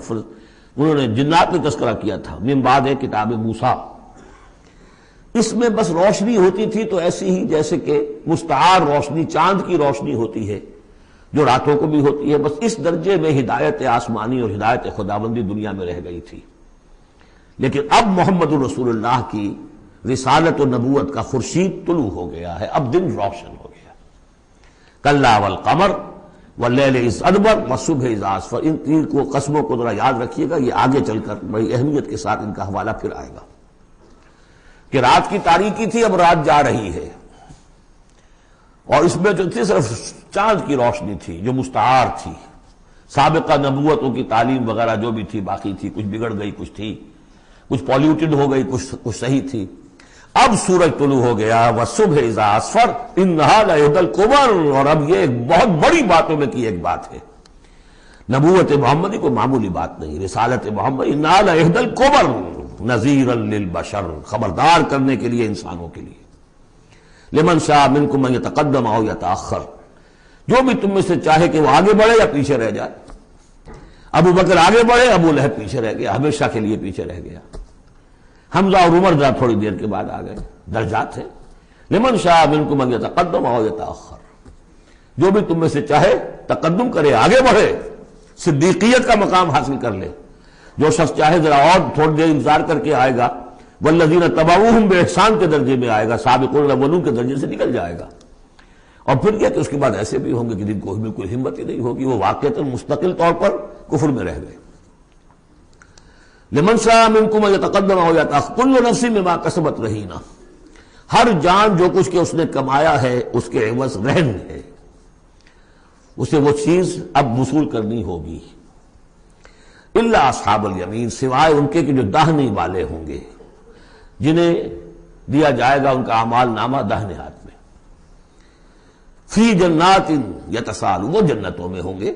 انہوں نے جنات میں تذکرہ کیا تھا من بعد کتاب موسیٰ. اس میں بس روشنی ہوتی تھی تو ایسی ہی جیسے کہ مستعار روشنی چاند کی روشنی ہوتی ہے جو راتوں کو بھی ہوتی ہے، بس اس درجے میں ہدایت آسمانی اور ہدایت خداوندی دنیا میں رہ گئی تھی. لیکن اب محمد الرسول اللہ کی رسالت و نبوت کا خورشید طلوع ہو گیا ہے، اب دن روشن ہو گیا. کلا والقمر واللیل اذ ادبر والصبح اذا اسفر، ان تین کو قسموں کو ذرا یاد رکھیے گا، یہ آگے چل کر بڑی اہمیت کے ساتھ ان کا حوالہ پھر آئے گا کہ رات کی تاریکی تھی، اب رات جا رہی ہے، اور اس میں جو تھی صرف چاند کی روشنی تھی جو مستعار تھی. سابقہ نبوتوں کی تعلیم وغیرہ جو بھی تھی باقی تھی، کچھ بگڑ گئی، کچھ تھی، کچھ پولیوٹڈ ہو گئی، کچھ صحیح تھی. اب سورج طلوع ہو گیا، والصبح اذا اسفر انہا لإحدی الکبر، اور اب یہ ایک بہت بڑی باتوں میں کی ایک بات ہے. نبوت محمدی کوئی معمولی بات نہیں، رسالت محمد انہا لإحدی الکبر نذیرا للبشر، خبردار کرنے کے لیے انسانوں کے لیے. لمن شاء منکم ان یتقدم او یتأخر، جو بھی تم میں سے چاہے کہ وہ آگے بڑھے یا پیچھے رہ جائے. ابو بکر آگے بڑھے، ابو لہب پیچھے رہ گیا، ہمیشہ کے لیے پیچھے رہ گیا. حمزہ اور عمر ذرا تھوڑی دیر کے بعد آ گئے، درجات ہیں. لمن شاء منکم ان یتقدم او یتأخر، جو بھی تم میں سے چاہے تقدم کرے، آگے بڑھے، صدیقیت کا مقام حاصل کر لے. جو شخص چاہے ذرا اور تھوڑی دیر انتظار کر کے آئے گا، والذین تبعوہم بإحسان کے درجے میں آئے گا، سابقون الاولون کے درجے سے نکل جائے گا. اور پھر یہ کہ اس کے بعد ایسے بھی ہوں گے کہ جن کو بالکل ہمت ہی نہیں ہوگی، وہ واقعتاً مستقل طور پر کفر میں رہ گئے. لمن شاء منکم ان یتقدم او یتأخر کل نفس بما کسبت رہینہ، ہر جان جو کچھ کہ اس نے کمایا ہے اس کے عوض رہن ہے، اسے وہ چیز اب وصول کرنی ہوگی. الا اصحاب الیمین، سوائے ان کے کہ جو داہنے والے ہوں گے، جنہیں دیا جائے گا ان کا اعمال نامہ داہنے ہاتھ میں. فی جنات یتساءلون، وہ جنتوں میں ہوں گے،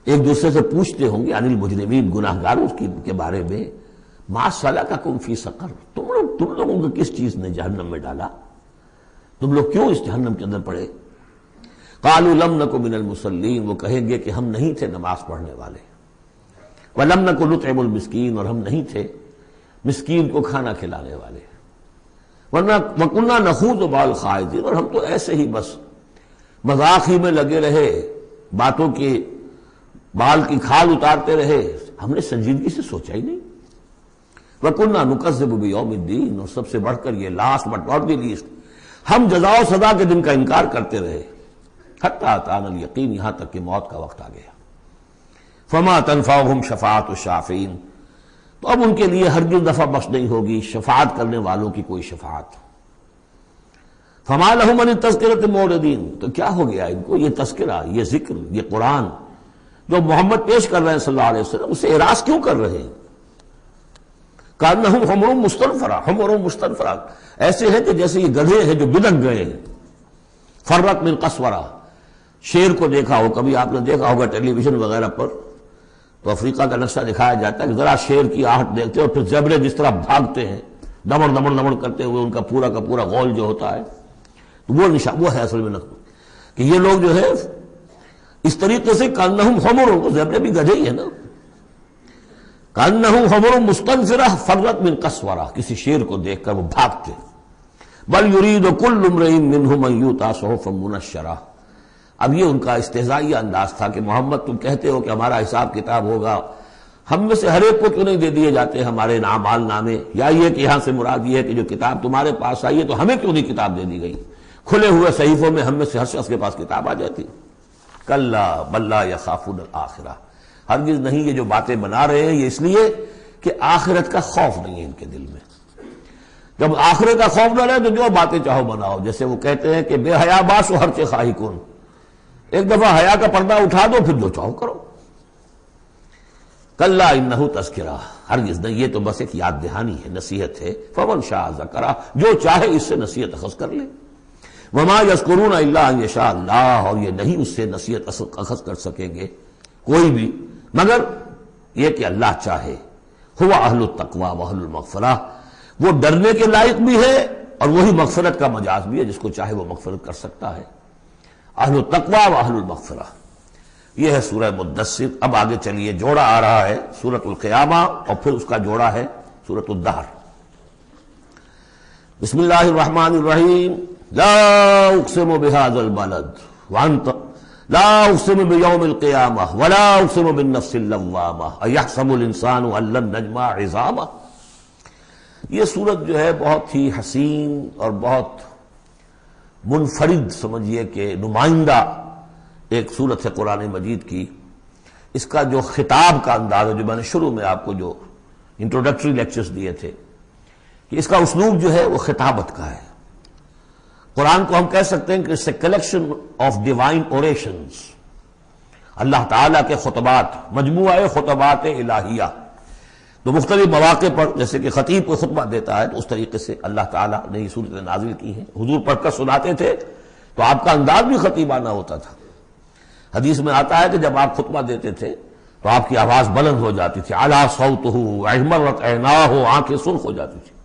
ایک دوسرے سے پوچھتے ہوں گے عن المجرمین، گناہ گاروں کے بارے میں. ما سلککم فی سقر، تم لوگوں کو کس چیز نے جہنم میں ڈالا، تم لوگ کیوں اس جہنم کے اندر پڑے. قالوا لم نک من المصلین، وہ کہیں گے کہ ہم نہیں تھے نماز پڑھنے والے. ولم نک نطعم المسکین، اور ہم نہیں تھے مسکین کو کھانا کھلانے والے. ورنہ وکنا نخوض مع الخائضین، اور ہم تو ایسے ہی بس مذاق ہی میں لگے رہے، باتوں کی بال کی کھال اتارتے رہے، ہم نے سنجیدگی سے سوچا ہی نہیں. وَكُنَّا نُكَذِّبُ بِيَوْمِ الدِّينِ، اور سب سے بڑھ کر یہ last but not the least, ہم جزا و سزا کے دن کا انکار کرتے رہے. حتی اتانا الیقین، یہاں تک کہ موت کا وقت آ گیا. فما تنفعهم شفاعت الشافعین، تو اب ان کے لیے ہرگز نفع بخش نہیں ہوگی شفاعت کرنے والوں کی کوئی شفاعت. فما لهم عن التذکرۃ معرضین، تو کیا ہو گیا ان کو، یہ تذکرہ، یہ ذکر، یہ قرآن جو محمد پیش کر رہے ہیں صلی اللہ علیہ وسلم، اسے اعراض کیوں کر رہے ہیں. کانہم حمر مستنفرہ، حمر مستنفرہ، ایسے ہیں کہ جیسے یہ گدھے ہیں جو بدک گئے ہیں. فرت من قسورہ، شیر کو دیکھا ہو، کبھی آپ نے دیکھا ہوگا ٹیلی ویژن وغیرہ پر، تو افریقہ کا نقشہ دکھایا جاتا ہے کہ ذرا شیر کی آہٹ دیکھتے ہیں اور پھر زیبرے جس طرح بھاگتے ہیں دمڑ دمڑ دمڑ کرتے ہوئے، ان کا پورا غول جو ہوتا ہے، تو وہ نشان، وہ ہے اصل میں کہ یہ لوگ جو ہے اس طریقے سے کانہم حمر، تو زیبرے بھی گدھے ہی ہیں نا. کانہ حمر مستنفرہ فرت من قسورہ، کسی شیر کو دیکھ کر وہ بھاگتے. بل یرید کل امرئ منہم ان یؤتی صحفا منشرہ. اب یہ ان کا استہزائیہ انداز تھا کہ محمد تم کہتے ہو کہ ہمارا حساب کتاب ہوگا، ہم میں سے ہر ایک کو کیوں نہیں دے دیے جاتے ہمارے اعمال نامے؟ یا یہ کہ یہاں سے مراد یہ ہے کہ جو کتاب تمہارے پاس آئی ہے تو ہمیں کیوں نہیں کتاب دے دی گئی؟ کھلے ہوئے صحیفوں میں ہم میں سے ہر شخص کے پاس کتاب آ جاتی. کلا بل لا یخافون الآخرہ، ہرگز نہیں، یہ جو باتیں بنا رہے ہیں یہ اس لیے کہ آخرت کا خوف نہیں ہے ان کے دل میں. جب آخرت کا خوف نہ رہے تو جو باتیں چاہو بناؤ. جیسے وہ کہتے ہیں کہ بے حیا باس و ہر چے خواہی کن، ایک دفعہ حیا کا پردہ اٹھا دو پھر جو چاہو کرو. کلا انہ تذکرہ، ہرگز نہیں، یہ تو بس ایک یاد دہانی ہے، نصیحت ہے. فمن شاء ذکرہ، جو چاہے اس سے نصیحت اخذ کر لے. وما یذکرون الا ان یشاء اللہ، اور یہ نہیں اس سے نصیحت اخذ کر سکیں گے کوئی بھی مگر یہ کہ اللہ چاہے. ہوا اہل التقوی و اہل المغفرہ، وہ ڈرنے کے لائق بھی ہے اور وہی مغفرت کا مجاز بھی ہے، جس کو چاہے وہ مغفرت کر سکتا ہے. اہل التقوی و اہل المغفرہ، یہ ہے سورہ مدثر. اب آگے چلیے، جوڑا آ رہا ہے سورۃ القیامہ اور پھر اس کا جوڑا ہے سورۃ الدہر. بسم اللہ الرحمن الرحیم. لا اقسم بهذا البلد وانت لا اقسم بیوم القیامہ ولا اقسم بالنفس اللوامہ ایحسب الانسان ان لن نجمع عظامہ. یہ سورت جو ہے بہت ہی حسین اور بہت منفرد سمجھیے کہ نمائندہ ایک سورت ہے قرآن مجید کی. اس کا جو خطاب کا انداز ہے، جو میں نے شروع میں آپ کو جو انٹروڈکٹری لیکچرز دیے تھے، کہ اس کا اسلوب جو ہے وہ خطابت کا ہے. قرآن کو ہم کہہ سکتے ہیں کہ it's a collection of divine orations، اللہ تعالیٰ کے خطبات، مجموعہ خطبات الہیہ. تو مختلف مواقع پر جیسے کہ خطیب کو خطبہ دیتا ہے تو اس طریقے سے اللہ تعالیٰ نے یہ صورتیں نازل کی ہیں. حضور پڑھ کر سناتے تھے تو آپ کا انداز بھی خطیبانہ ہوتا تھا. حدیث میں آتا ہے کہ جب آپ خطبہ دیتے تھے تو آپ کی آواز بلند ہو جاتی تھی، اعلیٰ صوتہ احمرت عیناہ، آنکھیں سرخ ہو جاتی تھی.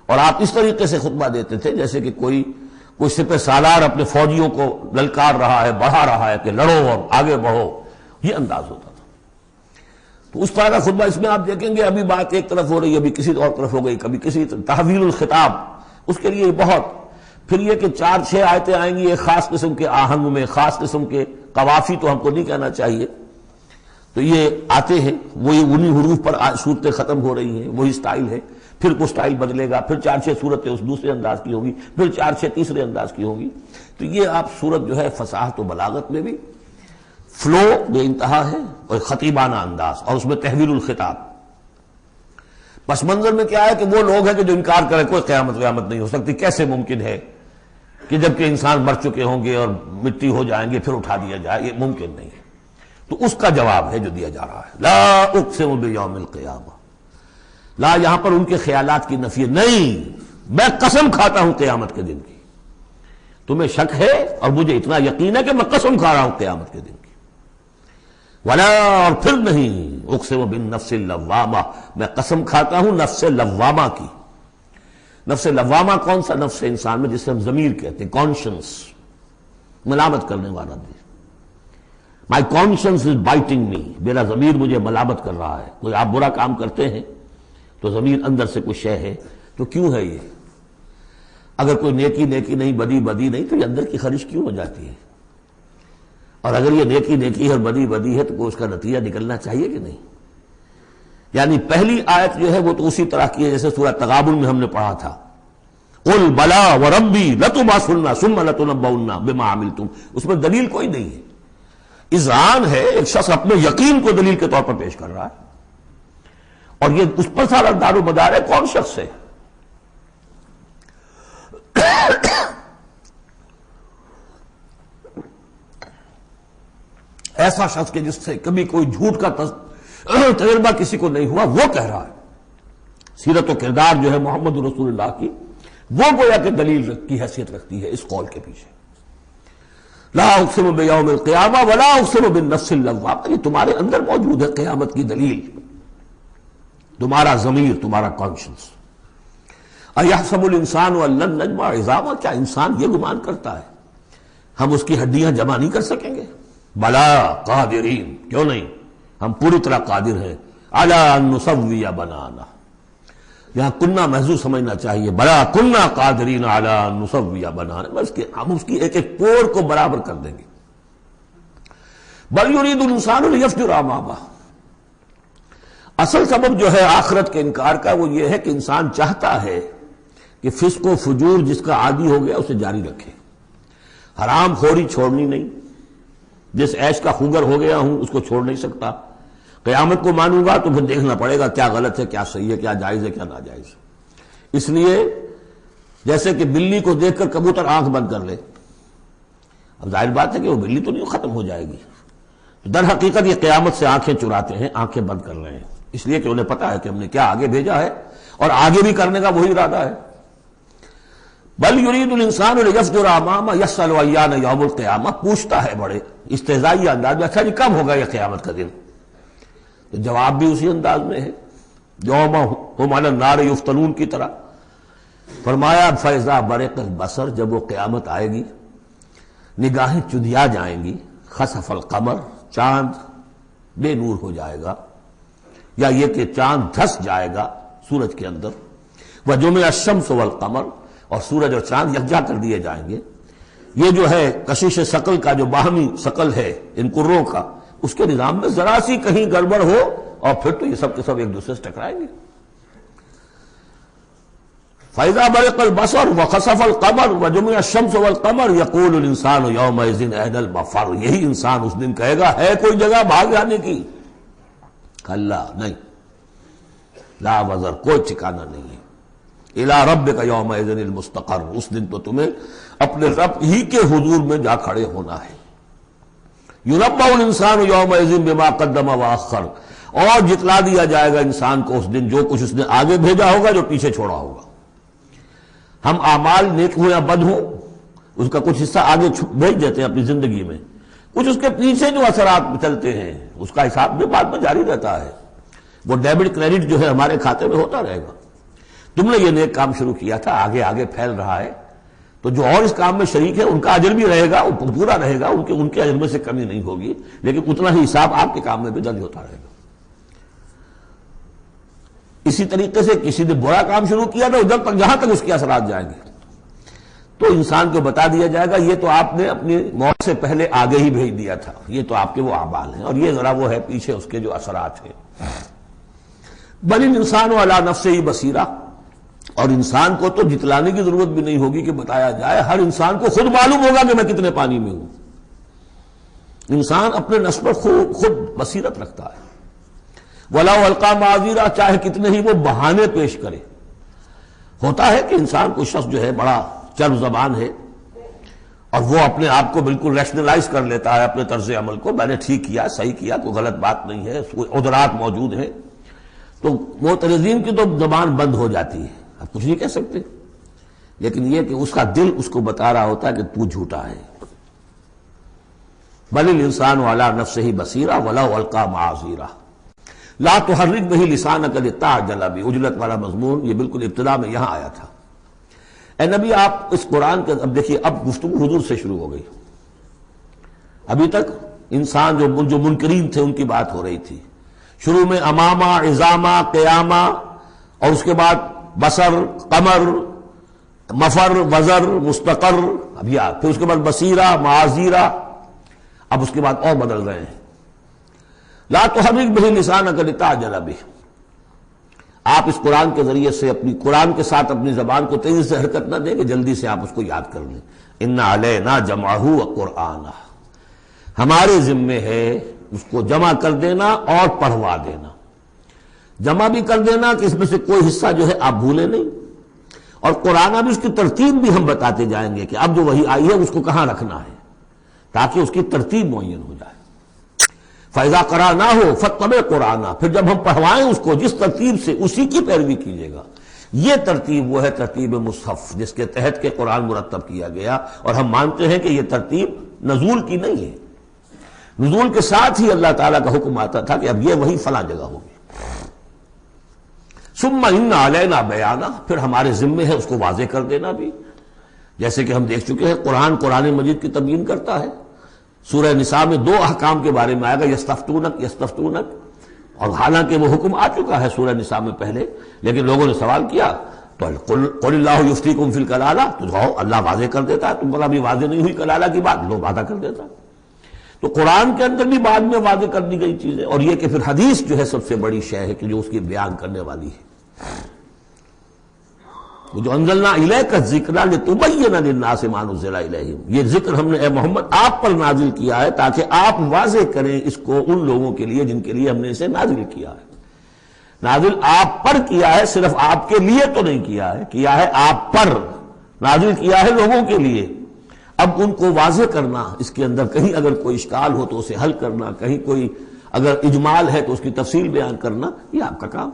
اور آپ اس طریقے سے خطبہ دیتے تھے جیسے کہ کوئی سپہ سالار اپنے فوجیوں کو للکار رہا ہے، بڑھا رہا ہے کہ لڑو اور آگے بڑھو، یہ انداز ہوتا تھا. تو اس طرح کا خطبہ اس میں آپ دیکھیں گے ابھی بات ایک طرف ہو رہی ہے، ابھی کسی اور طرف ہو گئی، کبھی کسی تحویل الخطاب، اس کے لیے بہت. پھر یہ کہ 4-6 آیتیں آئیں گی ایک خاص قسم کے آہنگ میں، خاص قسم کے قوافی تو ہم کو نہیں کہنا چاہیے، تو یہ آتے ہیں وہی انہی حروف پر صورتیں ختم ہو رہی ہیں، وہی سٹائل ہے. پھر کوئی سٹائل بدلے گا، پھر 4-6 صورتیں اس دوسرے انداز کی ہوگی، پھر 4-6 تیسرے انداز کی ہوگی. تو یہ آپ صورت جو ہے فصاحت و بلاغت میں بھی فلو بے انتہا ہے اور خطیبانہ انداز، اور اس میں تحویل الخطاب. پس منظر میں کیا ہے کہ وہ لوگ ہیں کہ جو انکار کریں کوئی قیامت نہیں ہو سکتی. کیسے ممکن ہے کہ جبکہ انسان مر چکے ہوں گے اور مٹی ہو جائیں گے پھر اٹھا دیا جائے؟ یہ ممکن نہیں ہے. تو اس کا جواب ہے جو دیا جا رہا ہے. لا اقسم بیوم القیامہ، لا یہاں پر ان کے خیالات کی نفی نہیں، میں قسم کھاتا ہوں قیامت کے دن کی. تمہیں شک ہے اور مجھے اتنا یقین ہے کہ میں قسم کھا رہا ہوں قیامت کے دن کی. ولا، اور پھر نہیں، اقسم بالنفس اللوامہ، میں قسم کھاتا ہوں نفس لوامہ کی. نفس لوامہ کون سا نفس انسان میں جسے ہم ضمیر کہتے ہیں، کانشنس، ملامت کرنے والا بھی. مائی کانشنس از بائٹنگ می، میرا ضمیر مجھے ملامت کر رہا ہے. کوئی آپ برا کام کرتے ہیں تو ضمیر اندر سے کچھ شے ہے، تو کیوں ہے یہ؟ اگر کوئی نیکی نہیں، بدی نہیں، تو یہ اندر کی خرش کیوں ہو جاتی ہے؟ اور اگر یہ نیکی ہے اور بدی ہے تو کوئی اس کا نتیجہ نکلنا چاہیے کہ نہیں؟ یعنی پہلی آیت جو ہے وہ تو اسی طرح کی ہے جیسے سورہ تغابن میں ہم نے پڑھا تھا، قل بلا وربی لتبعثن ثم لتنبؤن بما عملتم. اس میں دلیل کوئی نہیں ہے، اذعان ہے. ایک شخص اپنے یقین کو دلیل کے طور پر پیش کر رہا ہے اور یہ اس پر سارا دار و مدار ہے. کون شخص ہے؟ ایسا شخص کہ جس سے کبھی کوئی جھوٹ کا تجربہ کسی کو نہیں ہوا، وہ کہہ رہا ہے. سیرت و کردار جو ہے محمد رسول اللہ کی، وہ گویا کہ دلیل کی حیثیت رکھتی ہے اس قول کے پیچھے. لا اقسم بیوم القیامہ ولا اقسم بالنفس اللوامہ، یہ تمہارے اندر موجود ہے قیامت کی دلیل، تمہارا ضمیر، تمہارا کانشنس. ایحسب الانسان ان لن نجمع عظامہ، کیا انسان یہ گمان کرتا ہے ہم اس کی ہڈیاں جمع نہیں کر سکیں گے؟ بلا قادرین، کیوں نہیں، ہم پوری طرح قادر ہیں علی ان نسوی بنانا، یہاں کننا محذوف سمجھنا چاہیے، بلا کننا قادرین علی ان نسوی بنانا، بس کہ ہم اس کی ایک ایک پور کو برابر کر دیں گے۔ بل یرید الانسان لیفجر امامہ، اصل سبب جو ہے آخرت کے انکار کا وہ یہ ہے کہ انسان چاہتا ہے کہ فسق و فجور جس کا عادی ہو گیا اسے جاری رکھے، حرام خوری چھوڑنی نہیں، جس عیش کا خوگر ہو گیا ہوں اس کو چھوڑ نہیں سکتا، قیامت کو مانوں گا تو پھر دیکھنا پڑے گا کیا غلط ہے کیا صحیح ہے، کیا جائز ہے کیا ناجائز ہے۔ اس لیے جیسے کہ بلی کو دیکھ کر کبوتر آنکھ بند کر لے، اب ظاہر بات ہے کہ وہ بلی تو نہیں ختم ہو جائے گی، در حقیقت یہ قیامت سے آنکھیں چراتے ہیں، آنکھیں بند کر رہے ہیں، اس لیے کہ انہیں پتا ہے کہ ہم نے کیا آگے بھیجا ہے اور آگے بھی کرنے کا وہی ارادہ ہے۔ بل یرید الانسان لیفجر امامہ یسأل ایان یوم القیامہ، پوچھتا ہے بڑے استہزائی انداز میں، اچھا جی کب ہوگا یہ قیامت کا دن؟ تو جواب بھی اسی انداز میں ہے، یوم ہم علی النار یفتنون کی طرح۔ فرمایا فاذا برق البصر، جب وہ قیامت آئے گی نگاہیں چدھیا جائیں گی، خسف القمر، چاند بے نور ہو جائے گا، یا یہ کہ چاند دھس جائے گا سورج کے اندر، وجمع الشمس والقمر، اور سورج اور چاند یکجا کر دیے جائیں گے۔ یہ جو ہے کشش ثقل کا جو باہمی ثقل ہے ان کروں کا، اس کے نظام میں ذرا سی کہیں گڑبڑ ہو اور پھر تو یہ سب کے سب ایک دوسرے سے ٹکرائیں گے۔ فَإِذَا بَرِقَ الْبَصَرُ وَخَسَفَ الْقَمَرُ وَجُمِعَ الشَّمْسُ وَالْقَمَرُ يَقُولُ الْإِنسَانُ يَوْمَئِذٍ أَيْنَ الْمَفَرُّ، یہی انسان اس دن کہے گا ہے کوئی جگہ بھاگ جانے کی؟ کلا، نہیں، لا وزر، کوئی ٹھکانہ نہیں ہے۔ الی ربک یومئذ المستقر، اس دن تو تمہیں اپنے رب ہی کے حضور میں جا کھڑے ہونا ہے۔ یُنَبَّأُ الْإِنسَانُ یومئذ بما قدم وأخر، اور جتلا دیا جائے گا انسان کو اس دن جو کچھ اس نے آگے بھیجا ہوگا جو پیچھے چھوڑا ہوگا۔ ہم اعمال نیک ہوں یا بد ہوں اس کا کچھ حصہ آگے بھیج دیتے ہیں اپنی زندگی میں، کچھ اس کے پیچھے جو اثرات چلتے ہیں اس کا حساب بھی بعد میں جاری رہتا ہے، وہ ڈیبٹ کریڈٹ جو ہے ہمارے کھاتے میں ہوتا رہے گا۔ تم نے یہ نیک کام شروع کیا تھا، آگے آگے پھیل رہا ہے، تو جو اور اس کام میں شریک ہے ان کا اجر بھی رہے گا، وہ پورا رہے گا، ان کے اجر میں سے کمی نہیں ہوگی، لیکن اتنا ہی حساب آپ کے کام میں بھی درج ہوتا رہے گا۔ اسی طریقے سے کسی نے برا کام شروع کیا تھا، ادھر تک جہاں تک اس کے اثرات جائیں گے تو انسان کو بتا دیا جائے گا یہ تو آپ نے اپنی موت سے پہلے آگے ہی بھیج دیا تھا، یہ تو آپ کے وہ اعمال ہیں، اور یہ ذرا وہ ہے پیچھے اس کے جو اثرات ہیں۔ بل الانسان علی نفسہ بصیرہ، اور انسان کو تو جتلانے کی ضرورت بھی نہیں ہوگی کہ بتایا جائے، ہر انسان کو خود معلوم ہوگا کہ میں کتنے پانی میں ہوں۔ انسان اپنے نفس پر خود بصیرت رکھتا ہے۔ وَلَوْ أَلْقَىٰ مَعَاذِيرًا، چاہے کتنے ہی وہ بہانے پیش کرے۔ ہوتا ہے کہ انسان کوئی شخص جو ہے بڑا چرب زبان ہے اور وہ اپنے آپ کو بالکل ریشنلائز کر لیتا ہے اپنے طرز عمل کو، میں نے ٹھیک کیا، صحیح کیا، کوئی غلط بات نہیں ہے، عذرات موجود ہیں، تو معترضین کی تو زبان بند ہو جاتی ہے، اب کچھ نہیں کہہ سکتے، لیکن یہ کہ اس کا دل اس کو بتا رہا ہوتا ہے کہ تو جھوٹا ہے۔ بل الانسان علی نفسہ بصیرہ ولو القیٰ معاذیرہ لا تحرک بہ لسانک لتعجل بہ، عجلت والا مضمون یہ بالکل ابتدا میں یہاں آیا تھا۔ اے نبی آپ اس قرآن کے، اب دیکھیے اب گفتگو حضور سے شروع ہو گئی، ابھی تک انسان جو منکرین تھے ان کی بات ہو رہی تھی، شروع میں امامہ، عظامہ، قیامہ، اور اس کے بعد بصر، قمر، مفر، وزر، مستقر، ابھی پھر اس کے بعد بصیرہ، معاذیرہ، اب اس کے بعد اور بدل رہے ہیں۔ لا تحرک بہ لسانک لتعجل بہ، آپ اس قرآن کے ذریعے سے اپنی قرآن کے ساتھ اپنی زبان کو تیزی سے حرکت نہ دیں کہ جلدی سے آپ اس کو یاد کر لیں۔ ان علینا جمعہ وقرآنہ، ہمارے ذمے ہے اس کو جمع کر دینا اور پڑھوا دینا، جمع بھی کر دینا کہ اس میں سے کوئی حصہ جو ہے آپ بھولیں نہیں، اور قرآن بھی اس کی ترتیب بھی ہم بتاتے جائیں گے کہ اب جو وحی آئی ہے اس کو کہاں رکھنا ہے تاکہ اس کی ترتیب معین ہو جائے۔ فَإِذَا قَرَأْنَاهُ فَاتَّبِعْ قُرْآنَهُ، پھر جب ہم پڑھوائیں اس کو جس ترتیب سے اسی کی پیروی کیجیے گا۔ یہ ترتیب وہ ہے ترتیب مصحف جس کے تحت کے قرآن مرتب کیا گیا، اور ہم مانتے ہیں کہ یہ ترتیب نزول کی نہیں ہے، نزول کے ساتھ ہی اللہ تعالیٰ کا حکم آتا تھا کہ اب یہ وہی فلاں جگہ ہوگی۔ ثم ان علینا بیانہ، پھر ہمارے ذمے ہے اس کو واضح کر دینا بھی، جیسے کہ ہم دیکھ چکے ہیں قرآن مجید کی تبیین کرتا ہے۔ سورہ نساء میں دو احکام کے بارے میں آئے گا، یستفتونک، اور حالانکہ وہ حکم آ چکا ہے سورہ نساء میں پہلے، لیکن لوگوں نے سوال کیا تو قل اللہ یفتیکم فی الکلالہ، تو کہو اللہ واضح کر دیتا ہے، تم پر ابھی واضح نہیں ہوئی کلالہ کی بات، لوگ وعدہ کر دیتا ہے۔ تو قرآن کے اندر بھی بعد میں واضح کر دی گئی چیزیں، اور یہ کہ پھر حدیث جو ہے سب سے بڑی شے ہے کہ جو اس کی بیان کرنے والی ہے۔ وہ جو انزلنا الیک الذکر لتبین للناس ما نزل الیہم، یہ ذکر ہم نے اے محمد آپ پر نازل کیا ہے تاکہ آپ واضح کریں اس کو ان لوگوں کے لیے جن کے لیے ہم نے اسے نازل کیا ہے۔ نازل آپ پر کیا ہے، صرف آپ کے لیے تو نہیں کیا ہے آپ پر، نازل کیا ہے لوگوں کے لیے۔ اب ان کو واضح کرنا، اس کے اندر کہیں اگر کوئی اشکال ہو تو اسے حل کرنا، کہیں کوئی اگر اجمال ہے تو اس کی تفصیل بیان کرنا، یہ آپ کا کام۔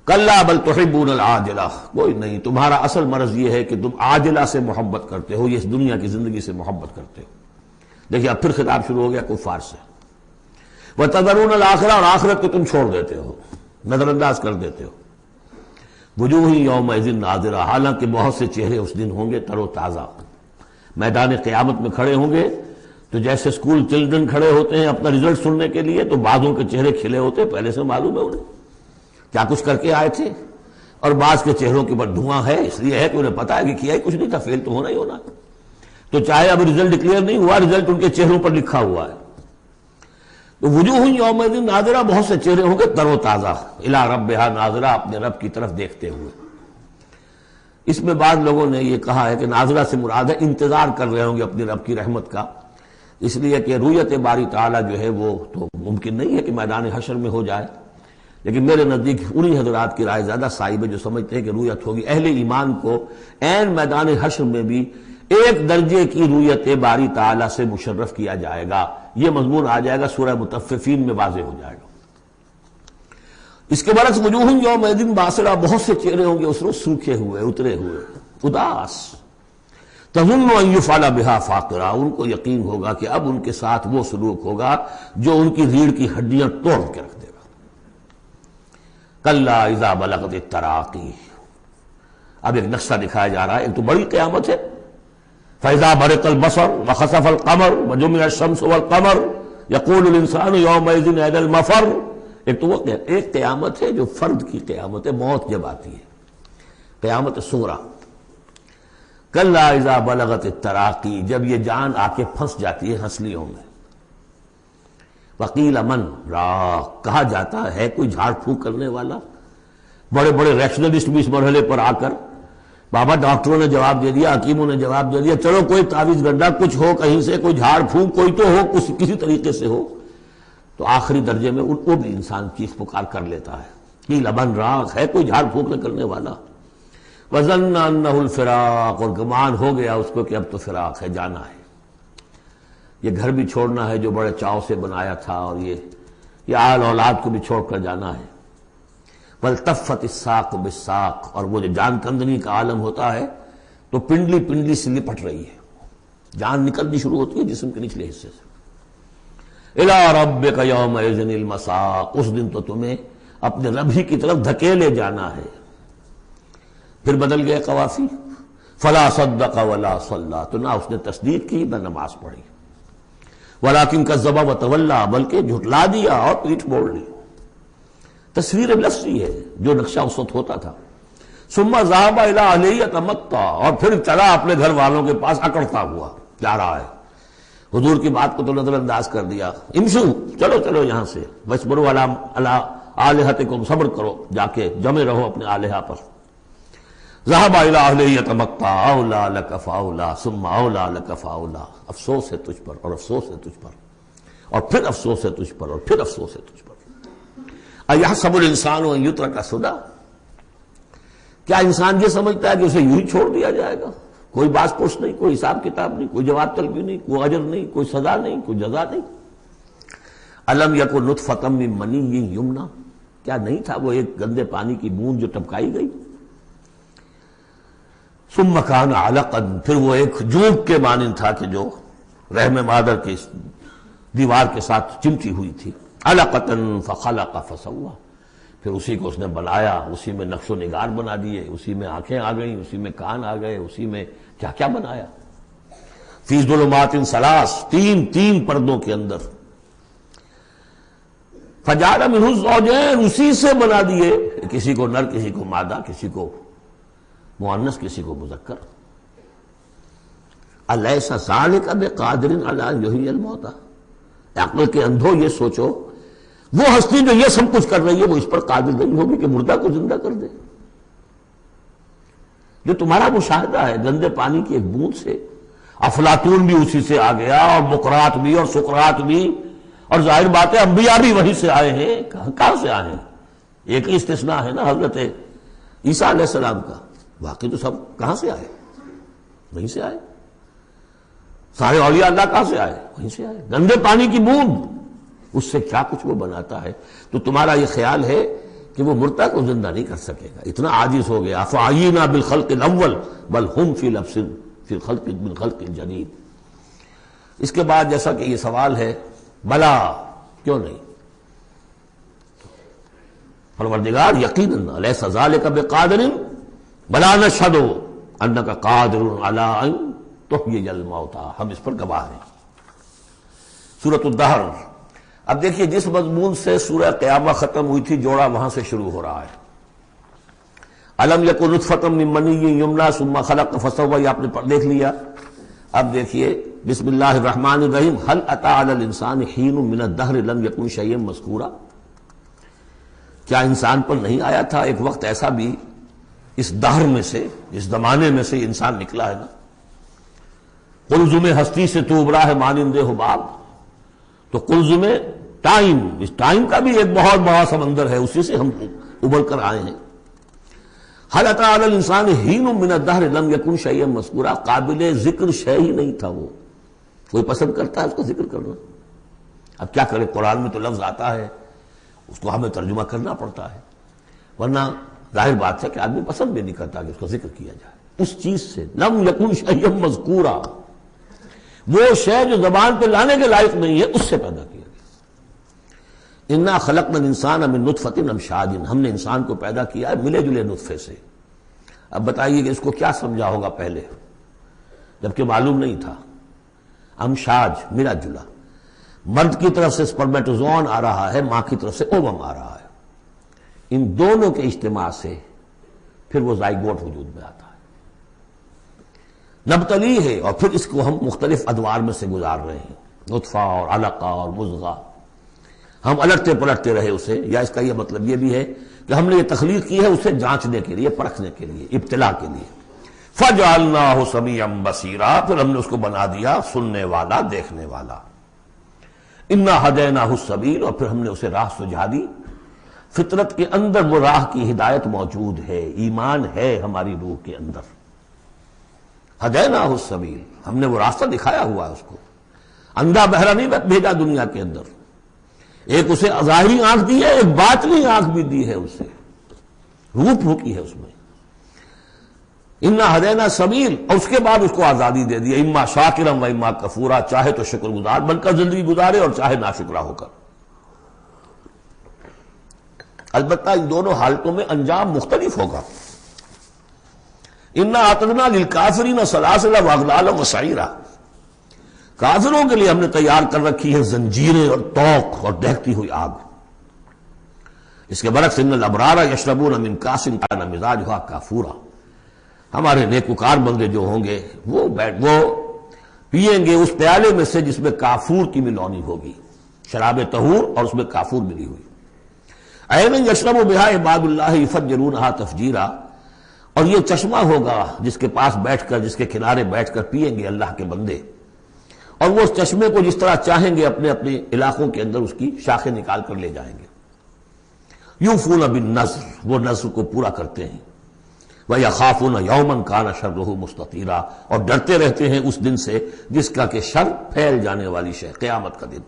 کلا بل تحبون العاجلہ، کوئی نہیں، تمہارا اصل مرض یہ ہے کہ تم عاجلہ سے محبت کرتے ہو، یہ اس دنیا کی زندگی سے محبت کرتے ہو۔ دیکھیے اب پھر خطاب شروع ہو گیا کفار سے۔ وَتَذَرُونَ الْآخِرَةَ، اور آخرت کو تم چھوڑ دیتے ہو، نظر انداز کر دیتے ہو۔ وجوہ یومئذ ناظرہ، حالانکہ بہت سے چہرے اس دن ہوں گے تر و تازہ، میدان قیامت میں کھڑے ہوں گے تو جیسے اسکول چلڈرن کھڑے ہوتے ہیں اپنا رزلٹ سننے کے لیے، تو بعضوں کے چہرے کھلے ہوتے، پہلے سے معلوم ہے انہیں کیا کچھ کر کے آئے تھے، اور بعض کے چہروں کے اوپر دھواں ہے، اس لیے ہے کہ انہیں پتا ہے کہ کیا ہی کچھ نہیں تھا، فیل تو ہونا ہی ہونا، تو چاہے اب رزلٹ ڈکلیئر نہیں ہوا، رزلٹ ان کے چہروں پر لکھا ہوا ہے۔ تو وجوہ یومئذ ناظرہ، بہت سے چہرے ہوں گے تر و تازہ، الی ربہا ناظرہ، اپنے رب کی طرف دیکھتے ہوئے۔ اس میں بعض لوگوں نے یہ کہا ہے کہ ناظرہ سے مراد ہے انتظار کر رہے ہوں گے اپنی رب کی رحمت کا، اس لیے کہ رؤیت باری تعالیٰ جو ہے وہ تو ممکن نہیں ہے کہ میدان حشر میں ہو جائے، لیکن میرے نزدیک انہی حضرات کی رائے زیادہ صائب ہے جو سمجھتے ہیں کہ رؤیت ہوگی۔ اہل ایمان کو عین میدان حشر میں بھی ایک درجے کی رؤیت باری تعالیٰ سے مشرف کیا جائے گا، یہ مضمون آ جائے گا سورہ مطففین میں واضح ہو جائے گا۔ اس کے برعکس وجوہ یومئذ باسرہ، بہت سے چہرے ہوں گے اس روز سوکھے ہوئے، اترے ہوئے، اداس، تظن ان یفعل بہا فاقرہ، ان کو یقین ہوگا کہ اب ان کے ساتھ وہ سلوک ہوگا جو ان کی ریڑھ کی ہڈیاں توڑ کے رکھ دے گا۔ کلا اذا بلغت التراقی، اب ایک نقشہ دکھایا جا رہا ہے، ایک تو بڑی قیامت ہے، فَإِذَا بَرِقَ الْبَصَرُ وَخَسَفَ الْقَمَرُ وَجُمِعَ الشَّمْسُ وَالْقَمَرُ يَقُولُ الْإِنسَانُ يَوْمَئِذٍ أَيْنَ الْمَفَرُّ، ایک تو وہ ایک قیامت ہے جو فرد کی قیامت ہے، موت جب آتی ہے، قیامت صغریٰ۔ کلا اذا بلغت التراقی، جب یہ جان آ کے پھنس جاتی ہے ہنسلیوں میں۔ وقیل من راق، کہا جاتا ہے کوئی جھاڑ پھونک کرنے والا۔ بڑے بڑے ریشنلسٹ بھی اس مرحلے پر آ کر، بابا ڈاکٹروں نے جواب دے دیا، حکیموں نے جواب دے دیا، چلو کوئی تعویذ گنڈا کچھ ہو، کہیں سے کوئی جھاڑ پھونک کوئی تو ہو، کسی طریقے سے ہو، تو آخری درجے میں ان کو بھی انسان چیخ پکار کر لیتا ہے کہ لبن راق، ہے کوئی جھاڑ پھونک کرنے والا۔ وظن انہ الفراق، اور گمان ہو گیا اس کو کہ اب تو فراق ہے، جانا ہے، یہ گھر بھی چھوڑنا ہے جو بڑے چاؤ سے بنایا تھا، اور یہ آل اولاد کو بھی چھوڑ کر جانا ہے۔ والتفت الساق بالساق، اور وہ جو جان کندنی کا عالم ہوتا ہے تو پنڈلی پنڈلی سے لپٹ رہی ہے، جان نکلنی شروع ہوتی ہے جسم کے نچلے حصے سے۔ الی ربک یومئذ المساق، اس دن تو تمہیں اپنے رب ہی کی طرف دھکیلے جانا ہے۔ پھر بدل گئے قوافی، فلا صدق ولا صلی، تو نہ اس نے تصدیق کی نہ نماز پڑھی، ولیکن کذب وتولی، بلکہ جھٹلا دیا اور پیٹھ موڑ لی۔ تصویر لفظی ہے جو نقشہ اس وقت ہوتا تھا۔ ثم ذهب الى اهله يتمطى، اور پھر چلا اپنے گھر والوں کے پاس اکڑتا ہوا جا رہا ہے۔ حضور کی بات کو تو نظر انداز کر دیا، امشو، چلو چلو یہاں سے، واسبروا علی آلہتکم، صبر کرو، جا کے جمے رہو اپنے آلہہ پر۔ ذهب الى اهله يتمطى، اولا لك فاولا ثم اولا لك فاولا، افسوس ہے تجھ پر، اور افسوس ہے تجھ پر، اور پھر افسوس ہے تجھ پر، اور پھر افسوس ہے تجھ پر۔ ایحسب الانسان ان یترک سدی، کیا انسان یہ سمجھتا ہے کہ اسے یوں ہی چھوڑ دیا جائے گا، کوئی باز پرس نہیں، کوئی حساب کتاب نہیں، کوئی جواب طلبی نہیں، کوئی اجر نہیں، کوئی سزا نہیں، کوئی جزا نہیں۔ الم یکن نطفۃ من منی یمنی، کیا نہیں تھا وہ ایک گندے پانی کی بوند جو ٹپکائی گئی؟ ثم کان علقا، پھر وہ ایک جوک کے مانند تھا کہ جو رحم مادر کی دیوار کے ساتھ چمٹی ہوئی تھی۔ علقۃ فخلق فسوی، پھر اسی کو اس نے بنایا، اسی میں نقش و نگار بنا دیے، اسی میں آنکھیں آ گئیں، اسی میں کان آ گئے، اسی میں کیا کیا بنایا۔ فی ظلمات ثلاث، تین پردوں کے اندر۔ فجعل منہ الزوجین، اسی سے بنا دیے، کسی کو نر کسی کو مادہ، کسی کو مؤنث کسی کو مذکر۔ الیس ذلک بقادر علی ان یحیی الموتى، عقل کے اندھو یہ سوچو وہ ہستی جو یہ سب کچھ کر رہی ہے وہ اس پر قادر نہیں ہوگی کہ مردہ کو زندہ کر دے؟ جو تمہارا مشاہدہ ہے گندے پانی کی ایک بوند سے، افلاطون بھی اسی سے آ گیا، اور بقراط بھی، اور سقراط بھی، اور ظاہر بات ہے انبیاء بھی وہیں سے آئے ہیں۔ کہاں سے آئے ہیں؟ ایک ہی استثناء ہے نا حضرت عیسیٰ علیہ السلام کا، باقی تو سب کہاں سے آئے؟ وہیں سے آئے۔ سارے اولیاء اللہ کہاں سے آئے؟ وہیں سے آئے۔ گندے پانی کی بوند، اس سے کیا کچھ وہ بناتا ہے؟ تو تمہارا یہ خیال ہے کہ وہ مردہ کو زندہ نہیں کر سکے گا، اتنا عاجز ہو گیا۔ افعینا بالخلق الاول بل ہم فی لبس فی الخلق من خلق جدید۔ اس کے بعد جیسا کہ یہ سوال ہے، بلا کیوں نہیں؟ پروردگار یقیناً الیس ذلک بقادر بلا نشہد انک قادر علی ان تحیی الموتى، ہم اس پر گواہ ہیں۔ سورۃ الدہر۔ اب دیکھیے جس مضمون سے سورہ قیامہ ختم ہوئی تھی، جوڑا وہاں سے شروع ہو رہا ہے۔ الم یکن نطفۃ من منی یمنی ثم خلق فسوی، یہ آپ نے دیکھ لیا۔ اب دیکھیے بسم اللہ الرحمن الرحیم، هل اتى على الانسان حین من الدہر لم یکن شیئا مذکورا، کیا انسان پر نہیں آیا تھا ایک وقت ایسا بھی، اس دہر میں سے، اس زمانے میں سے انسان نکلا ہے نا۔ قلزم ہستی سے تو ابرا ہے مانند حباب، تو قلزم ٹائم، اس ٹائم کا بھی ایک بہت بڑا سمندر ہے، اسی سے ہم ابل کر آئے ہیں۔ هل اتى على الانسان حین من الدہر لم یکن شیئا مذکورا، قابل ذکر شے ہی نہیں تھا وہ، کوئی پسند کرتا ہے اس کا ذکر کرنا؟ اب کیا کرے، قرآن میں تو لفظ آتا ہے، اس کو ہمیں ترجمہ کرنا پڑتا ہے، ورنہ ظاہر بات ہے کہ آدمی پسند بھی نہیں کرتا کہ اس کا ذکر کیا جائے۔ اس چیز سے لم یکن شیئا مذکورا، وہ شے جو زبان پہ لانے کے لائق نہیں ہے، اس سے پیدا کیا گیا۔ انا خلقنا الانسان من نطفۃ امشاج، ہم نے انسان کو پیدا کیا ہے ملے جلے نطفے سے۔ اب بتائیے کہ اس کو کیا سمجھا ہوگا پہلے، جبکہ معلوم نہیں تھا۔ امشاج ملا جلا، مرد کی طرف سے سپرمیٹوزون آ رہا ہے، ماں کی طرف سے اووم آ رہا ہے، ان دونوں کے اجتماع سے پھر وہ زائگوٹ وجود میں آتا ہے، نبتلی ہے، اور پھر اس کو ہم مختلف ادوار میں سے گزار رہے ہیں، نطفہ اور علقہ اور مضغہ، ہم الٹتے پلٹتے رہے اسے، یا اس کا یہ مطلب یہ بھی ہے کہ ہم نے یہ تخلیق کی ہے اسے جانچنے کے لیے، پرکھنے کے لیے، ابتلا کے لیے۔ فَجَعَلْنَاهُ سَمِيعًا بَصِيرًا، پھر ہم نے اس کو بنا دیا سننے والا، دیکھنے والا۔ اِنَّا هَدَيْنَاهُ السَّبِيلَ، اور پھر ہم نے اسے راہ سجھا دی۔ فطرت کے اندر وہ راہ کی ہدایت موجود ہے، ایمان ہے ہماری روح کے اندر۔ هَدَيْنَاهُ السَّبِيلَ، ہم نے وہ راستہ دکھایا ہوا ہے اس کو، اندھا بہرا نہیں بھیجا دنیا کے اندر، ایک اسے ظاہری آنکھ دی ہے، ایک باطنی آنکھ بھی دی ہے، اسے روح پھونکی ہے اس میں۔ اِنَّا هَدَيْنَا السَّبِيلَ، اور اس کے بعد اس کو آزادی دے دی، اما شاکرا و اما کفورا، چاہے تو شکر گزار بن کر زندگی گزارے اور چاہے ناشکرا ہو کر۔ البتہ ان دونوں حالتوں میں انجام مختلف ہوگا۔ اِنَّا أَعْتَدْنَا لِلْكَافِرِينَ سَلَاسِلَ وَأَغْلَالًا وَسَعِيرًا، کافروں کے لیے ہم نے تیار کر رکھی ہے زنجیریں اور طوق اور دہتی ہوئی آگ۔ اس کے برعکس ان الابرار یشربون من کاس کان مزاجھا کافورا، ہمارے نیکوکار بندے جو ہوں گے وہ پیئیں گے اس پیالے میں سے جس میں کافور کی ملونی ہوگی، شراب طہور اور اس میں کافور ملی ہوئی۔ عین یشرب بہا عباد اللہ یفجرونہا تفجیرا، اور یہ چشمہ ہوگا جس کے پاس بیٹھ کر، جس کے کنارے بیٹھ کر پیئیں گے اللہ کے بندے، اور وہ اس چشمے کو جس طرح چاہیں گے اپنے اپنے علاقوں کے اندر اس کی شاخیں نکال کر لے جائیں گے۔ یوفون بالنذر، وہ نذر کو پورا کرتے ہیں۔ وَيَخَافُونَ يَوْمًا كَانَ شَرُّهُ مُسْتَطِيرًا، اور ڈرتے رہتے ہیں اس دن سے جس کا کہ شر پھیل جانے والی شے، قیامت کا دن۔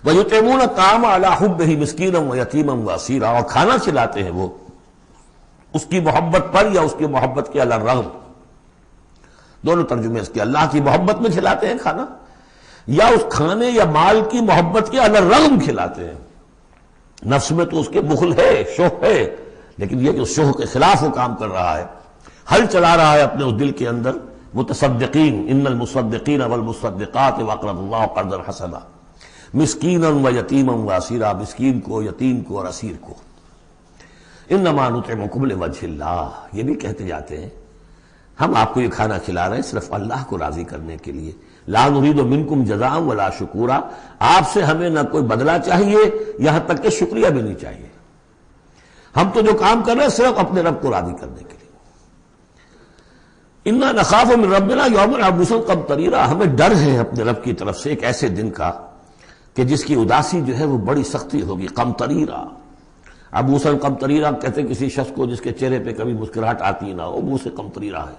وَيُطْعِمُونَ الطَّعَامَ عَلَىٰ حُبِّهِ مِسْكِينًا وَيَتِيمًا وَأَسِيرًا، اور کھانا کھلاتے ہیں وہ اس کی محبت پر یا اس کی محبت کے علی الرغم، دونوں ترجمے اس کے، اللہ کی محبت میں کھلاتے ہیں کھانا، یا اس کھانے یا مال کی محبت کے علی الرغم کھلاتے ہیں۔ نفس میں تو اس کے بخل ہے، شوق ہے، لیکن یہ کہ اس شوق کے خلاف وہ کام کر رہا ہے، حل چلا رہا ہے اپنے اس دل کے اندر۔ متصدقین ان المصدقین والمصدقات واقرضوا اللہ قرضا حسنا، مسکینا و یتیما و اسیرا، مسکین کو، یتیم کو اور اسیر کو۔ انما نطعمکم لوجہ اللہ، یہ بھی کہتے جاتے ہیں ہم آپ کو یہ کھانا کھلا رہے ہیں صرف اللہ کو راضی کرنے کے لیے، لا نرید منکم جزاء ولا شکورا، آپ سے ہمیں نہ کوئی بدلہ چاہیے یہاں تک کہ شکریہ بھی نہیں چاہیے، ہم تو جو کام کر رہے ہیں صرف اپنے رب کو راضی کرنے کے لیے۔ انا نخاف من ربنا یوما عبوسا قمطریرا، ہمیں ڈر ہے اپنے رب کی طرف سے ایک ایسے دن کا کہ جس کی اداسی جو ہے وہ بڑی سختی ہوگی۔ قمطریرا، عبوسا قمطریرا کہتے ہیں کسی شخص کو جس کے چہرے پہ کبھی مسکراہٹ آتی نہ ہو، منہ سے قمطریرا ہے،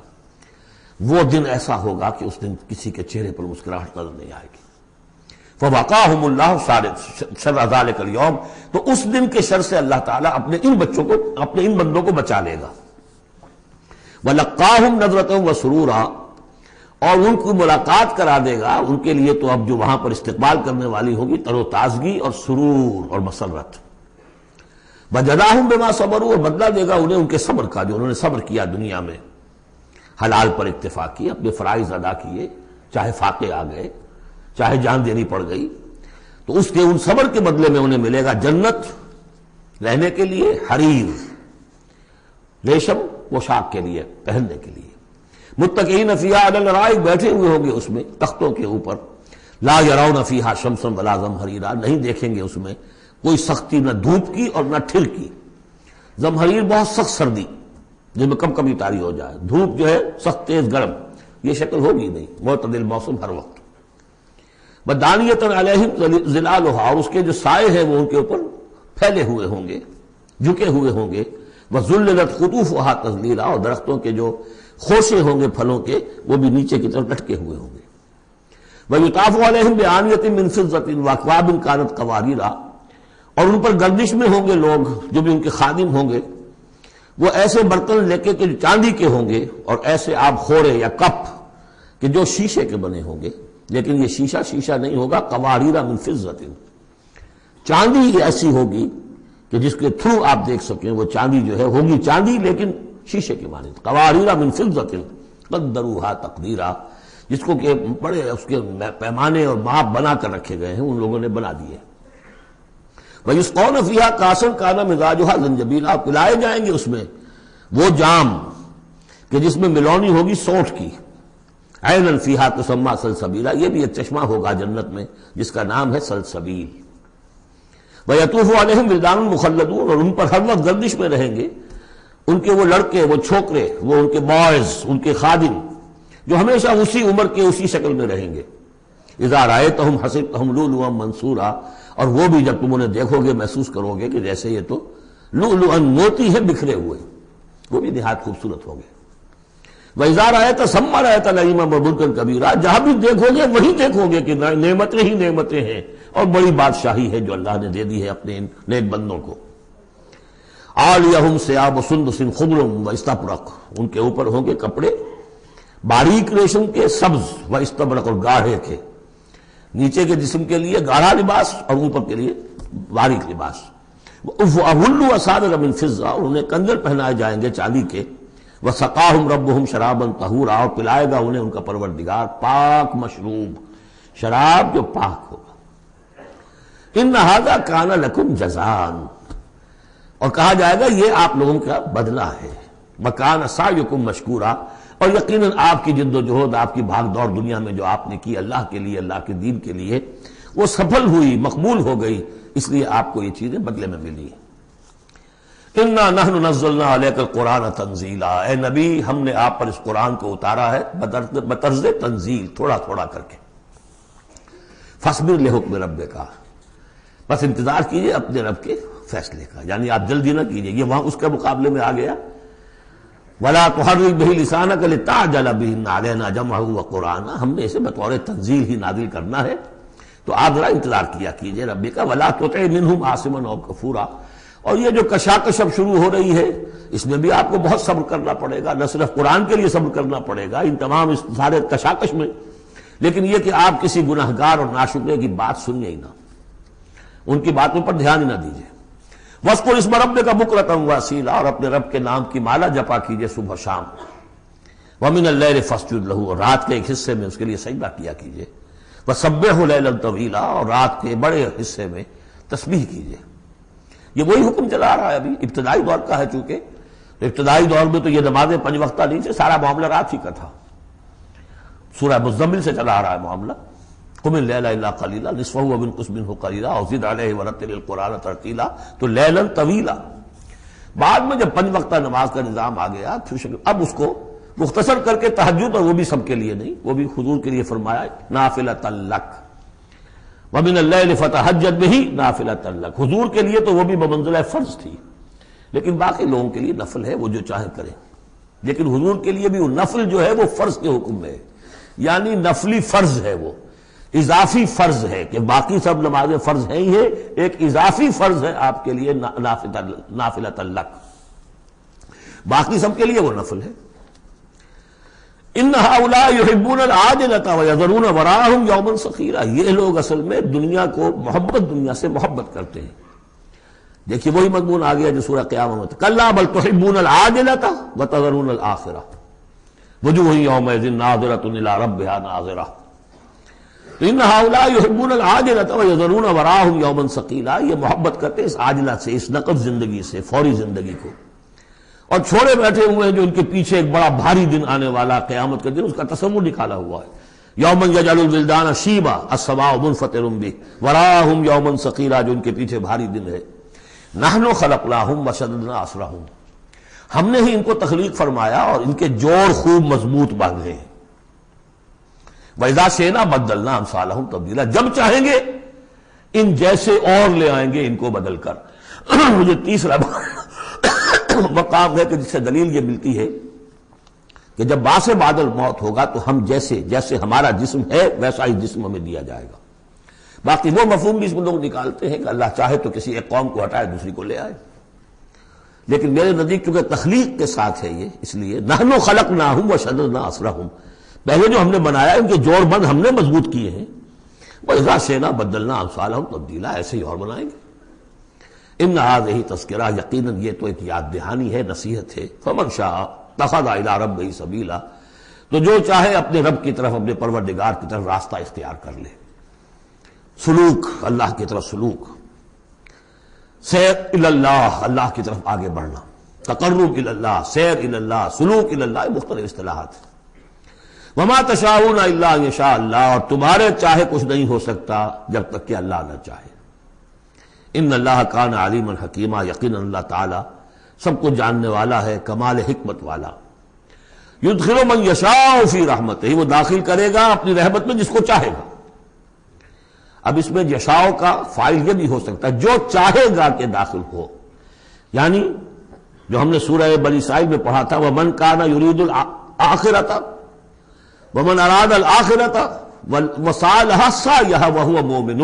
وہ دن ایسا ہوگا کہ اس دن کسی کے چہرے پر مسکراہٹ نظر نہیں آئے گی۔ فوقاہم اللہ شر ذلک اليوم، تو اس دن کے شر سے اللہ تعالیٰ اپنے ان بندوں کو بچا لے گا۔ وَلَقَّاهُمْ نَضْرَةً وَسُرُورًا، اور ان کو ملاقات کرا دے گا، ان کے لیے تو اب جو وہاں پر استقبال کرنے والی ہوگی تر و تازگی اور سرور اور مسرت۔ وَجَزَاهُمْ بِمَا صَبَرُوا، اور بدلہ دے گا انہیں ان کے صبر کا، جو انہوں نے صبر کیا دنیا میں، حلال پر اکتفا کی، اپنے فرائض ادا کیے، چاہے فاقے آ گئے، چاہے جان دینی پڑ گئی، تو اس کے ان صبر کے بدلے میں انہیں ملے گا جنت رہنے کے لیے، حریر ریشم پوشاک کے لیے، پہننے کے لیے، متکئین فیہا علی الارائک، بیٹھے ہوئے ہوں گے اس میں تختوں کے اوپر، لا یرون فیہا شمسا ولا زمہریرا، نہیں دیکھیں گے اس میں کوئی سختی نہ دھوپ کی اور نہ ٹھنڈ کی۔ زمہریر بہت سخت سردی جس میں کب کبھی طاری ہو جائے، دھوپ جو ہے سخت تیز گرم، یہ شکل ہوگی نہیں، معتدل موسم ہر وقت۔ بدانیۃ علیہم ظلالھا، اور اس کے جو سائے ہیں وہ ان کے اوپر پھیلے ہوئے ہوں گے، جھکے ہوئے ہوں گے۔ وَذُلِّلَتْ قُطُوفُهَا تَذْلِيلًا، اور درختوں کے جو خوشے ہوں گے پھلوں کے وہ بھی نیچے کی طرف لٹکے ہوئے ہوں گے۔ وَيُطَافُ عَلَيْهِمْ بِآنِيَةٍ مِّن فِضَّةٍ وَأَكْوَابٍ كَانَتْ قَوَارِيرَا، اور ان پر گردش میں ہوں گے لوگ جو بھی ان کے خادم ہوں گے، وہ ایسے برتن لے کے جو چاندی کے ہوں گے، اور ایسے آب خورے یا کپ کہ جو شیشے کے بنے ہوں گے، لیکن یہ شیشہ نہیں ہوگا، قواریرا من فضۃ، چاندی ایسی ہوگی کہ جس کے تھرو آپ دیکھ سکیں، وہ چاندی جو ہے ہوگی چاندی لیکن شیشے کی مانند، قواریرا من فضۃ قدروها تقدیرا، جس کو کہ بڑے اس کے پیمانے اور ماپ بنا کر رکھے گئے ہیں، ان لوگوں نے بنا دیے۔ وَيُسْقَوْنَ فِيهَا كَأْسًا كَانَ مِزَاجُهَا زَنْجَبِيلًا، پلائے جائیں گے اس میں وہ جام کہ جس میں ملونی ہوگی سونٹھ کی، عَيْنًا فِيهَا تُسَمَّىٰ سَلْسَبِيلًا، یہ بھی ایک چشمہ ہوگا جنت میں جس کا نام ہے سلسبیل۔ وَيَطُوفُ عَلَيْهِمْ وِلْدَانٌ مُخَلَّدُونَ، اور ان پر ہر وقت گردش میں رہیں گے ان کے وہ لڑکے، وہ چھوکرے، وہ ان کے بوائز، ان کے خادم جو ہمیشہ اسی عمر کے اسی شکل میں رہیں گے۔ اِذَا رَأَيْتَهُمْ حَسِبْتَهُمْ لُؤْلُؤًا مَّنثُورًا، اور وہ بھی جب تم انہیں دیکھو گے محسوس کرو گے کہ جیسے یہ تو لؤلؤا موتی ہے بکھرے ہوئے، وہ بھی نہایت خوبصورت ہوں گے۔ وَإِذَا رَأَيْتَ ثَمَّ رَأَيْتَ نَعِيمًا وَمُلْكًا كَبِيرًا، جہاں بھی دیکھو گے وہی دیکھو گے کہ نعمتیں ہی نعمتیں ہیں اور بڑی بادشاہی ہے جو اللہ نے دے دی ہے اپنے نیک بندوں کو۔ عَالِيَهُمْ ثِيَابُ سُندُسٍ خُضْرٌ وَإِسْتَبْرَقٍ، ان کے اوپر ہوں گے کپڑے باریک ریشم کے، سبز وَإِسْتَبْرَقٍ، اور گاڑھے کے، نیچے کے جسم کے لیے گاڑھا لباس اور اوپر کے لیے باریک لباس۔ وَأَحُلُّوا أَسَاوِرَ مِن فِضَّةٍ، اور انہیں کنگن پہنائے جائیں گے چاندی کے۔ وَسَقَاهُمْ رَبُّهُمْ شَرَابًا طَهُورًا، اور پلائے گا انہیں ان کا پروردگار پاک مشروب، شراب جو پاک ہوگا۔ إِنَّ هَذَا كَانَ لَكُمْ جَزَاءً، اور کہا جائے گا یہ آپ لوگوں کا بدلہ ہے۔ وَكَانَ سَعْيُكُمْ مَشْكُورًا، اور یقیناً آپ کی جد و جہد، آپ کی بھاگ دوڑ دنیا میں جو آپ نے کی اللہ کے لیے، اللہ کے دین کے لیے، وہ سفل ہوئی، مقبول ہو گئی، اس لیے آپ کو یہ چیزیں بدلے میں ملی۔ اِنَّا نَحْنُ نَزَّلْنَا عَلَيْكَ الْقُرْآنَ تَنزِيلًا، اے نبی ہم نے آپ پر اس قرآن کو اتارا ہے بطرز تنزیل، تھوڑا تھوڑا کر کے۔ فَاصْبِرْ لِحُكْمِ رَبِّكَ، بس انتظار کیجئے اپنے رب کے فیصلے کا، یعنی آپ جلدی نہ کیجئے، یہ وہاں اس کے مقابلے میں آ گیا۔ وَلَا تُحَرِّكْ بِهِ لِسَانَكَ لِتَعْجَلَ بِهِ إِنَّ عَلَيْنَا جَمْعَهُ وَقُرْآنَهُ، ہم نے اسے بطور تنزیل ہی نازل کرنا ہے، تو آپ ذرا انتظار کیا کیجئے ربی کا۔ وَلَا تُطِعْ مِنْهُمْ عَاصِمًا أَوْ كَفُورًا، اور یہ جو کشاکش اب شروع ہو رہی ہے اس میں بھی آپ کو بہت صبر کرنا پڑے گا، نہ صرف قرآن کے لیے صبر کرنا پڑے گا ان تمام اس سارے کشاکش میں، لیکن یہ کہ آپ کسی گناہگار اور ناشکرے کی بات سنیے ہی نہ، ان کی باتوں پر دھیان ہی نہ دیجیے۔ وَاذْكُرِ اسْمَ رَبِّكَ بُكْرَةً وَأَصِيلًا، اور اپنے رب کے نام کی مالا جپا کیجیے صبح شام۔ وَمِنَ اللَّيْلِ فَاسْجُدْ لَهُ، اور رات کے ایک حصے میں اس کے لیے سجدہ کیا کیجیے۔ وَسَبِّحُوا لَيْلًا طَوِيلًا، اور رات کے بڑے حصے میں تسبیح کیجیے۔ یہ وہی حکم چلا رہا ہے ابھی، ابتدائی دور کا ہے چونکہ، ابتدائی دور میں تو یہ نمازیں 5 وقتہ نہیں تھے، سارا معاملہ رات ہی کا تھا۔ سورہ مزمل سے چلا آ رہا ہے معاملہ، قم اللیل الا قلیلا نصفہ وانقص منہ قلیلا او زد علیہ ورتل القرآن ترتیلا، تو لیلا طویلا۔ بعد میں جب 5 وقتہ نماز کا نظام آ گیا، پھر اب اس کو مختصر کر کے تہجد، اور وہ بھی سب کے لیے نہیں، وہ بھی حضور کے لیے فرمایا نافلۃ لک ومن اللیل فتہجد بہ نافلۃ لک، حضور کے لیے تو وہ بھی بمنزلہ فرض تھی، لیکن باقی لوگوں کے لیے نفل ہے، وہ جو چاہیں کریں، لیکن حضور کے لیے بھی وہ نفل جو ہے وہ فرض کے حکم میں ہے، یعنی نفلی فرض ہے، وہ اضافی فرض ہے کہ باقی سب نمازیں فرض ہیں ہی ہے، ایک اضافی فرض ہے آپ کے لیے نافلۃ لک، باقی سب کے لیے وہ نفل ہے۔ ان ہؤلاء یحبون العاجلۃ ویذرون وراءہم یوما ثقیلا، یہ لوگ اصل میں دنیا کو دنیا سے محبت کرتے ہیں۔ دیکھیے وہی مضمون آ گیا جو سورہ قیامہ میں، کلا بل تحبون العاجلۃ وتذرون الآخرہ وجوہ یومئذ ناظرۃ الی ربہا ناظرہ۔ ان ہؤلاء یحبون العاجلۃ ویذرون وراءہم یوما ثقیلا، یہ محبت کرتے اس عاجلہ سے، اس نقد زندگی سے، فوری زندگی کو، اور چھوڑے بیٹھے ہوئے ہیں جو ان کے پیچھے ایک بڑا بھاری دن آنے والا قیامت کا دن، اس کا تصور نکالا ہوا ہے۔ یوما یجعل الولدان شیبا السماء منفطر بہ وراءہم یوما ثقیلا، جو ان کے پیچھے بھاری دن ہے۔ نحن خلقناہم وشددنا اسرہم، ہم نے ہی ان کو تخلیق فرمایا اور ان کے جوڑ خوب مضبوط باندھے ہیں۔ وَإِذَا شِئْنَا بَدَّلْنَا أَمْثَالَهُمْ تَبْدِيلًا، جب چاہیں گے ان جیسے اور لے آئیں گے ان کو بدل کر۔ مجھے تیسرا مقام ہے کہ جس سے دلیل یہ ملتی ہے کہ جب باعث بادل موت ہوگا تو ہم جیسے ہمارا جسم ہے ویسا ہی جسم ہمیں دیا جائے گا۔ باقی وہ مفہوم بھی اس میں لوگ نکالتے ہیں کہ اللہ چاہے تو کسی ایک قوم کو ہٹائے دوسری کو لے آئے، لیکن میرے نزدیک چونکہ تخلیق کے ساتھ ہے یہ، اس لیے نحن خلقناہم وشددنا اسرہم، پہلے جو ہم نے بنایا ان کے جوڑ بند ہم نے مضبوط کیے ہیں۔ وَإِذَا شِئْنَا بَدَّلْنَا أَمْثَالَهُمْ تَبْدِيلًا، ایسے ہی اور بنائیں گے۔ ان هذه تذکرہ، یقیناً یہ تو ایک یاد دہانی ہے، نصیحت ہے۔ فمن شاء اتخذ الى ربہ سبیلا، تو جو چاہے اپنے رب کی طرف، اپنے پروردگار کی طرف راستہ اختیار کر لے، سلوک، اللہ کی طرف سلوک، سیر الی اللہ، اللہ کی طرف آگے بڑھنا، تقرب الی اللہ، سیر الی اللہ، سلوک الی اللہ، مختلف اصطلاحات ہیں۔ وما تشاءون الا ان یشاء اللہ، اور تمہارے چاہے کچھ نہیں ہو سکتا جب تک کہ اللہ نہ چاہے۔ ان اللہ کان علیما حکیما، یقیناً اللہ تعالی سب کو جاننے والا ہے، کمال حکمت والا۔ یدخل من یشاء فی رحمتہ، وہ داخل کرے گا اپنی رحمت میں جس کو چاہے گا۔ اب اس میں یشاء کا فاعل یہ بھی ہو سکتا ہے جو چاہے گا کہ داخل ہو، یعنی جو ہم نے سورہ بنی اسرائیل میں پڑھا تھا، ومن کان یرید الآخرۃ ومن اراد الآخرۃ وسعى لها سعيها وهو مؤمن،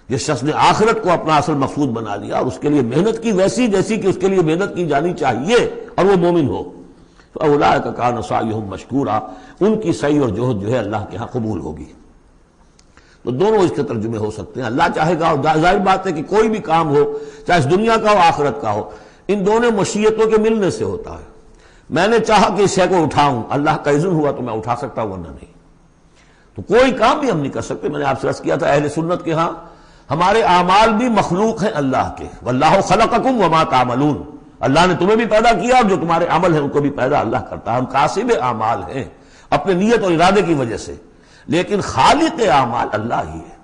جس شخص نے آخرت کو اپنا اصل مقصود بنا لیا اور اس کے لیے محنت کی ویسی جیسی کہ اس کے لیے محنت کی جانی چاہیے اور وہ مومن ہو، فاولئک کان سعیہم مشکورا، ان کی سعی اور جہد جو ہے اللہ کے ہاں قبول ہوگی۔ تو دونوں اس کے ترجمے ہو سکتے ہیں، اللہ چاہے گا، اور ظاہر بات ہے کہ کوئی بھی کام ہو چاہے اس دنیا کا ہو آخرت کا ہو، ان دونوں مشیتوں کے ملنے سے ہوتا ہے۔ میں نے چاہا کہ اس شے کو اٹھاؤں، اللہ کا اذن ہوا تو میں اٹھا سکتا ہوں، ورنہ نہیں۔ تو کوئی کام بھی ہم نہیں کر سکتے۔ میں نے آپ سے عرض کیا تھا اہل سنت کے ہاں ہمارے اعمال بھی مخلوق ہیں اللہ کے، واللہ خلقکم وما تعملون، اللہ نے تمہیں بھی پیدا کیا اور جو تمہارے عمل ہیں ان کو بھی پیدا اللہ کرتا ہے۔ ہم کاسب اعمال ہیں اپنے نیت اور ارادے کی وجہ سے، لیکن خالق اعمال اللہ ہی ہے۔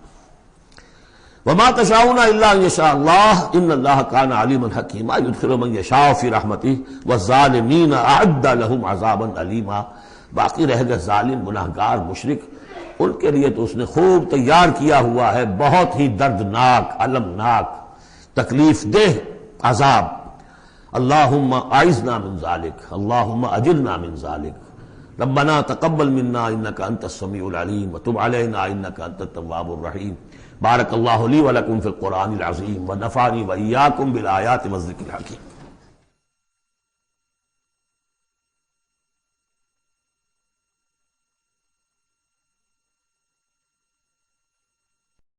وما تشاءون الا ان یشاء اللہ ان اللہ کان علیما حکیما یدخل من یشاء فی رحمتہ والظالمین اعد لهم عذابا علیما، باقی رہ گئے ظالم، گناہگار، مشرک، ان کے لیے تو اس نے خوب تیار کیا ہوا ہے بہت ہی دردناک، المناک، تکلیف دہ عذاب۔ اللہم اعذنا من ذلک، اللہم اجرنا من ذلک، ربنا تقبل منا انک انت السمیع العلیم وتب علینا انک انت التواب الرحیم۔ بارک اللہ لی ولکم فی القرآن العظیم ونفعنی وإیاکم بالآیات والذکر الحکیم۔